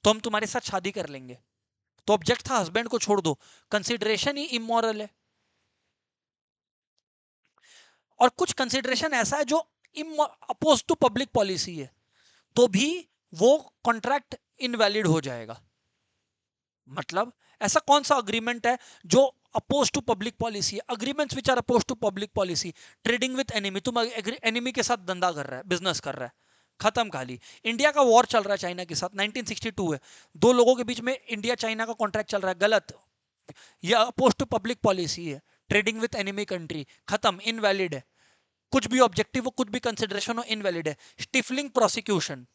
तो हम तुम्हारे साथ शादी कर लेंगे, तो ऑब्जेक्ट था हस्बैंड को छोड़ दो, कंसिडरेशन ही इमोरल है। और कुछ कंसिडरेशन ऐसा है जो अपोज टू पब्लिक पॉलिसी है, तो भी वो कॉन्ट्रैक्ट इनवैलिड हो जाएगा। मतलब ऐसा कौन सा अग्रीमेंट है जो अपोज टू पब्लिक पॉलिसी है? Agreements which are opposed to public policy, trading with enemy, तुम एनिमी के साथ धंधा कर रहा है, बिजनेस कर रहा है, खत्म कहानी। इंडिया का वॉर चल रहा है चाइना के साथ, 1962 है, दो लोगों के बीच में इंडिया चाइना का कॉन्ट्रैक्ट चल रहा है, गलत, ये अपोज टू पब्लिक पॉलिसी है, ट्रेडिंग विद एनिमी कंट्री, खत्म, इनवैलिड है। कुछ भी ऑब्जेक्टिव हो, कुछ भी कंसिडरेशन हो, इनवैलिड है। स्टिफलिंग प्रोसिक्यूशन,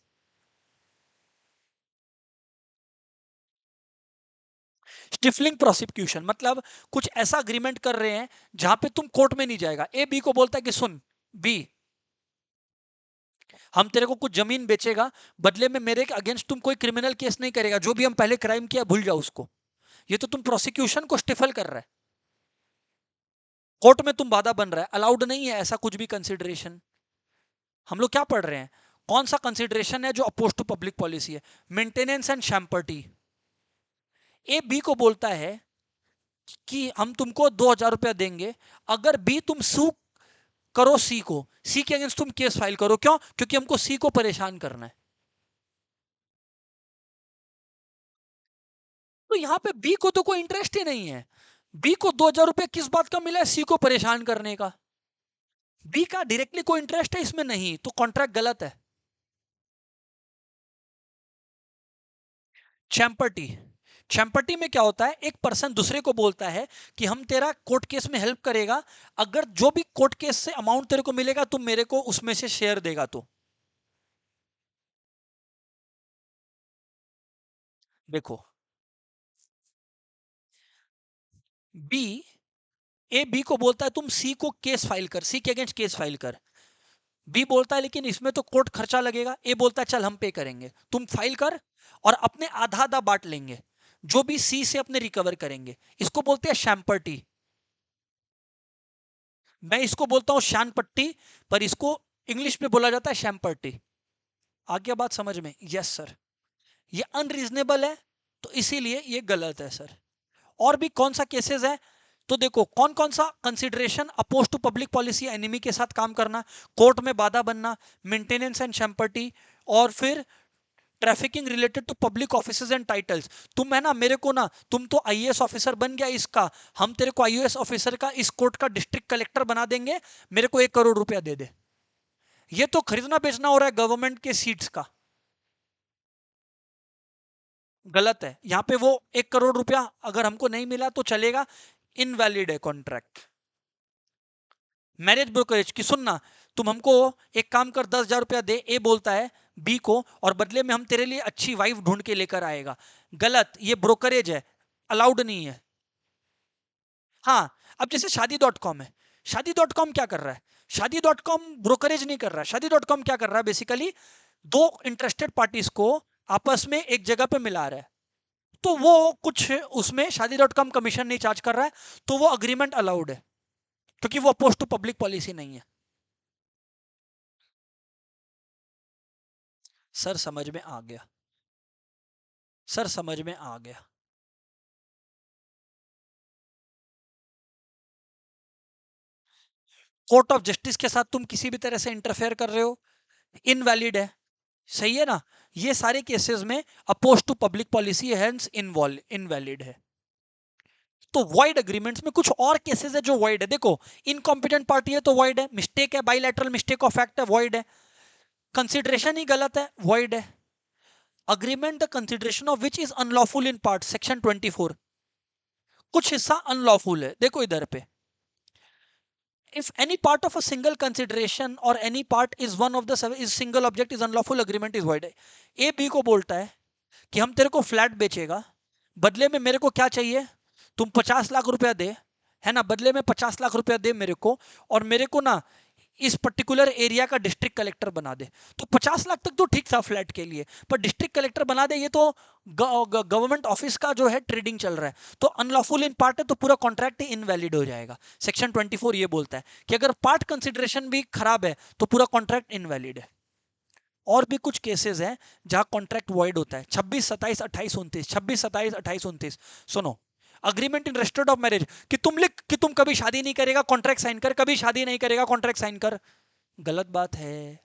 स्टिफलिंग प्रोसिक्यूशन मतलब कुछ ऐसा अग्रीमेंट कर रहे हैं जहां पे तुम कोर्ट में नहीं जाएगा। ए बी को बोलता है कि सुन बी, हम तेरे को कुछ जमीन बेचेगा, बदले में मेरे अगेंस्ट तुम कोई क्रिमिनल केस नहीं करेगा, जो भी हम पहले क्राइम किया भूल जाओ उसको। ये तो तुम प्रोसिक्यूशन को स्टिफल कर रहा है, कोर्ट में तुम बाधा बन रहा है, अलाउड नहीं है ऐसा कुछ भी कंसिडरेशन। हम लोग क्या पढ़ रहे हैं, कौन सा कंसिडरेशन है जो अपोज टू पब्लिक पॉलिसी है? Maintenance and champerty. A B को बोलता है कि हम तुमको 2,000 रुपया देंगे अगर बी तुम सू करो सी को, सी के अगेंस्ट तुम केस फाइल करो। क्यों? क्योंकि हमको सी को परेशान करना है। तो यहां पे बी को तो कोई इंटरेस्ट ही नहीं है, बी को 2,000 रुपया किस बात का मिला है? सी को परेशान करने का। बी का डायरेक्टली कोई इंटरेस्ट है इसमें नहीं, तो कॉन्ट्रैक्ट गलत है। चैम्पर्टी, चैम्पर्टी में क्या होता है, एक पर्सन दूसरे को बोलता है कि हम तेरा कोर्ट केस में हेल्प करेगा, अगर जो भी कोर्ट केस से अमाउंट तेरे को मिलेगा तुम मेरे को उसमें से शेयर देगा। तो देखो, बी, ए बी को बोलता है तुम सी को केस फाइल कर, सी के अगेंस्ट केस फाइल कर। बी बोलता है लेकिन इसमें तो कोर्ट खर्चा लगेगा। ए बोलता है चल हम पे करेंगे, तुम फाइल कर और अपने आधा आधा बांट लेंगे, जो भी सी से अपने रिकवर करेंगे। इसको बोलते हैं शैम्पर्टी। मैं इसको बोलता हूं शान पट्टी, पर इसको इंग्लिश में बोला जाता है शैम्पर्टी। आ गया बात समझ में? Yes sir. ये अनरीजनेबल है, तो इसीलिए ये गलत है सर। और भी कौन सा केसेस है? तो देखो कौन कौन सा consideration opposed to public policy, enemy के साथ काम करना, कोर्ट में बाधा बनना, मेंटेनेंस एंड शैम्पर्टी, और फिर trafficking related to public officers and titles. तुम है ना मेरे को ना, तुम तो आईएएस ऑफिसर बन गया इसका, हम तेरे को आईएएस ऑफिसर का इस कोर्ट का डिस्ट्रिक्ट कलेक्टर बना देंगे, मेरे को 1 करोड़ रुपया दे दे। ये तो खरीदना बेचना हो रहा है गवर्नमेंट के सीट्स का, गलत है। यहां पे वो 1 करोड़ रुपया अगर हमको नहीं मिला तो चलेगा, इनवैलिड है कॉन्ट्रैक्ट। मैरिज ब्रोकरेज की सुनना, तुम हमको एक काम कर 10,000 रुपया दे, ए बोलता है बी को, और बदले में हम तेरे लिए अच्छी वाइफ ढूंढ के लेकर आएगा। गलत, ये ब्रोकरेज है, अलाउड नहीं है। हाँ, अब जैसे शादी डॉट कॉम है, शादी डॉट कॉम क्या कर रहा है? शादी डॉट कॉम ब्रोकरेज नहीं कर रहा है। शादी डॉट कॉम क्या कर रहा है? बेसिकली दो इंटरेस्टेड पार्टीज को आपस में एक जगह पे मिला रहा है, तो वो कुछ उसमें शादी डॉट कॉम कमीशन नहीं चार्ज कर रहा है, तो वो अग्रीमेंट अलाउड है, क्योंकि वो अपोज टू पब्लिक पॉलिसी नहीं है। सर समझ में आ गया, सर समझ में आ गया। कोर्ट ऑफ जस्टिस के साथ तुम किसी भी तरह से इंटरफेयर कर रहे हो, इनवैलिड है। सही है ना? ये सारे केसेस में opposed to public policy hence invalid है। तो वॉइड एग्रीमेंट्स में कुछ और केसेस है जो वॉइड है। देखो, इनकॉम्पिटेंट पार्टी है तो वॉइड है, मिस्टेक है, बाइलैटरल मिस्टेक ऑफ फैक्ट है, वॉइड है, कंसिडरेशन ही गलत है, वॉइड है। Agreement the consideration of which is unlawful in part, section 24, कुछ हिस्सा अनलॉफुल है। देखो इधर पे, if any part of a single consideration or any part is one of the is single object is unlawful, agreement is void. A B को बोलता है कि हम तेरे को फ्लैट बेचेगा, बदले में मेरे को क्या चाहिए? तुम 50 लाख रुपया दे, है ना, बदले में 50 लाख रुपया दे मेरे को, और मेरे को ना इस पर्टिकुलर एरिया का डिस्ट्रिक्ट कलेक्टर बना दे। तो 50 लाख तक तो ठीक था फ्लैट के लिए, पर डिस्ट्रिक्ट कलेक्टर बना दे, ये तो गवर्नमेंट ऑफिस का जो है ट्रेडिंग चल रहा है, तो अनलॉफुल इन पार्ट है, तो पूरा कॉन्ट्रैक्ट ही इनवैलिड हो जाएगा। सेक्शन 24 ये बोलता है कि अगर पार्ट कंसिडरेशन भी खराब है तो पूरा कॉन्ट्रैक्ट इनवैलिड है। और भी कुछ केसेस हैं जहां कॉन्ट्रैक्ट वॉइड होता है। 26, 27, 28, 29, 26, 27, 28, 29। सुनो, agreement in registered of marriage, कि तुम लिख कि तुम कभी शादी नहीं करेगा, कॉन्ट्रैक्ट साइन कर, कभी शादी नहीं करेगा, कॉन्ट्रैक्ट साइन कर, गलत बात है।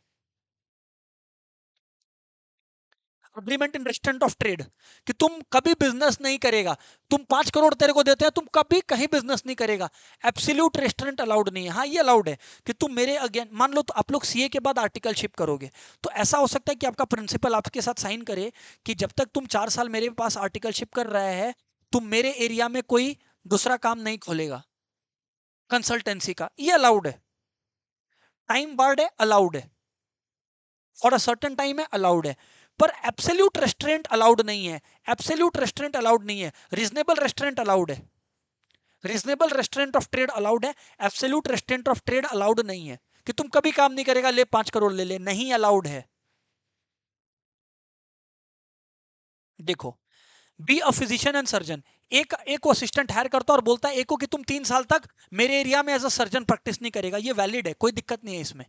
Agreement in registrant of trade, कि तुम कभी बिजनेस नहीं करेगा, तुम 5 करोड़ तेरे को देते हैं, तुम कभी कहीं बिजनेस नहीं करेगा, एब्सोल्यूट रेस्टोरेंट अलाउड नहीं है। हाँ ये अलाउड है कि तुम मेरे अगेन, मान लो तो आप लोग सीए के बाद आर्टिकलशिप करोगे, तो ऐसा हो सकता है कि आपका प्रिंसिपल आपके साथ साइन करे कि जब तक तुम 4 साल मेरे पास आर्टिकलशिप कर रहा है, तुम मेरे एरिया में कोई दूसरा काम नहीं खोलेगा कंसल्टेंसी का, ये अलाउड है। टाइम बार्ड है, अलाउड है, फॉर अ सर्टेन टाइम है, अलाउड है, पर एब्सोल्यूट रेस्टोरेंट अलाउड नहीं है। एब्सोल्यूट रेस्टोरेंट अलाउड नहीं है, रीजनेबल रेस्टोरेंट अलाउड है, reasonable restraint of trade allowed है, absolute restraint of trade allowed नहीं है। कि तुम कभी काम नहीं करेगा, ले 5 करोड़ ले ले, नहीं अलाउड है। देखो, be a physician and surgeon, एक को असिस्टेंट हायर करता है और बोलता है एक को कि तुम 3 साल तक मेरे एरिया में एज अ सर्जन प्रैक्टिस नहीं करेगा, ये वैलिड है, कोई दिक्कत नहीं है इसमें।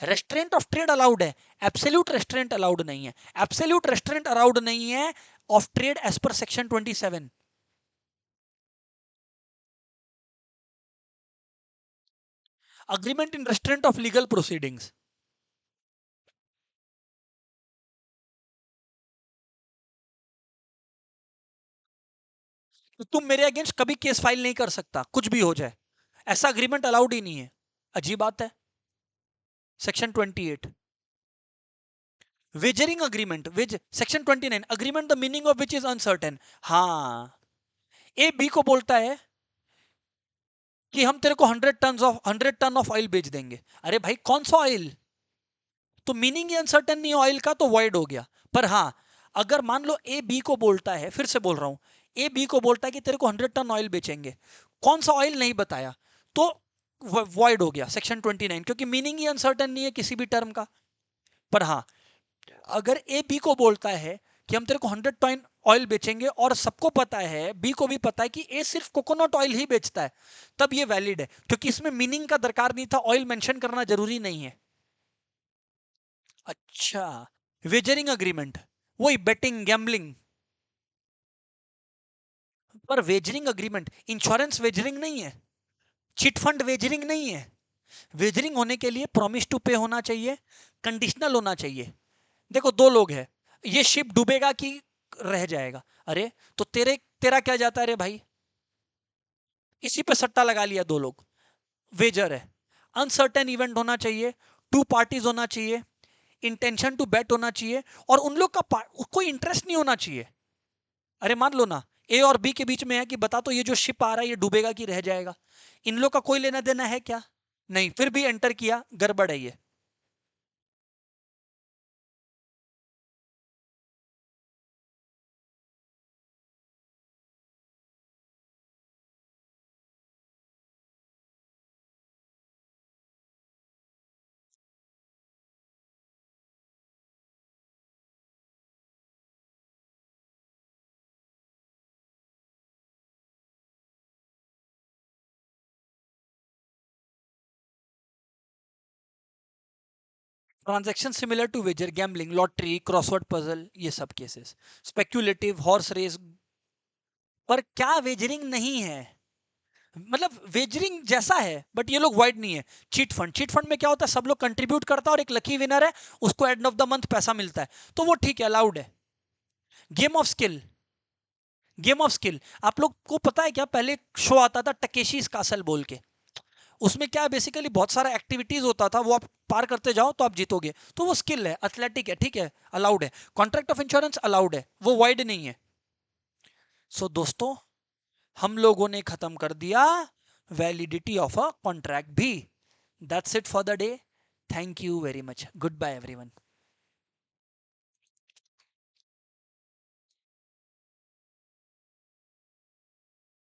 रेस्टोरेंट ऑफ ट्रेड अलाउड है, एब्सोल्यूट रेस्टोरेंट अलाउड नहीं है। एब्सोल्यूट रेस्टोरेंट अलाउड नहीं है of trade as per section 27। Agreement in restraint of legal proceedings, तो तुम मेरे अगेंस्ट कभी केस फाइल नहीं कर सकता, कुछ भी हो जाए, ऐसा अग्रीमेंट अलाउड ही नहीं है। अजीब बात है। Section 28, wagering agreement, wager section 29, agreement the meaning of which is uncertain. हाँ, ए बी को बोलता है कि हम तेरे को 100 टन ऑफ ऑयल बेच देंगे। अरे भाई कौन सा ऑयल, तो मीनिंग ही अनसर्टेन नहीं ऑयल का, तो वॉइड हो गया। पर हाँ, अगर मान लो ए बी को बोलता है, फिर से बोल रहा हूं, ए बी को बोलता है कि तेरे को 100 टन ऑयल बेचेंगे, कौन सा ऑयल नहीं बताया, तो वॉइड हो गया सेक्शन 29, क्योंकि मीनिंग ही अनसर्टेन नहीं है किसी भी टर्म का। पर हाँ, अगर ए बी को बोलता है कि हम तेरे को 100 टन ऑयल बेचेंगे, और सबको पता है, बी को भी पता है कि ए सिर्फ कोकोनट ऑयल ही बेचता है, तब ये वैलिड है, क्योंकि इसमें मीनिंग का दरकार नहीं था, ऑयल मेंशन करना जरूरी नहीं है। अच्छा, वेजरिंग अग्रीमेंट, वही बेटिंग गैम्बलिंग, पर वेजरिंग अग्रीमेंट इंश्योरेंस वेजरिंग नहीं है, चिट फंड वेजरिंग नहीं है। वेजरिंग होने के लिए प्रॉमिस टू पे होना चाहिए, कंडीशनल होना चाहिए। देखो, दो लोग हैं, ये शिप डूबेगा कि रह जाएगा, अरे तो तेरा क्या जाता है रे भाई, इसी पे सट्टा लगा लिया दो लोग, वेजर है। अनसर्टेन इवेंट होना चाहिए, टू पार्टीज होना चाहिए, इंटेंशन टू बेट होना चाहिए, और उन लोग का कोई इंटरेस्ट नहीं होना चाहिए। अरे मान लो ना, ए और बी के बीच में है कि बता तो ये जो शिप आ रहा है ये डूबेगा कि रह जाएगा, इन लोग का कोई लेना देना है क्या, नहीं, फिर भी एंटर किया, गड़बड़ है ये। Transaction similar to wager, gambling, lottery, crossword puzzle, ये सब केसेस, स्पेक्यूलेटिव, हॉर्स रेस, पर क्या वेजरिंग नहीं है, मतलब वेजरिंग जैसा है, बट ये लोग वाइड नहीं है। चीट फंड, चीट फंड में क्या होता है, सब लोग कंट्रीब्यूट करता है और एक लकी विनर है, उसको एंड ऑफ द मंथ पैसा मिलता है, तो वो ठीक है, अलाउड है। Game of skill, game of skill, आप लोग को पता है क्या, पहले शो आता था टकेशीज कासल बोल के, उसमें क्या बेसिकली बहुत सारा एक्टिविटीज होता था, वो आप पार करते जाओ तो आप जीतोगे, तो वो स्किल है, एथलेटिक है, ठीक है, अलाउड है। कॉन्ट्रैक्ट ऑफ इंश्योरेंस अलाउड है, वो वाइड नहीं है। सो दोस्तों, हम लोगों ने खत्म कर दिया वैलिडिटी ऑफ अ कॉन्ट्रैक्ट भी। That's it for the day. Thank you very much, goodbye everyone.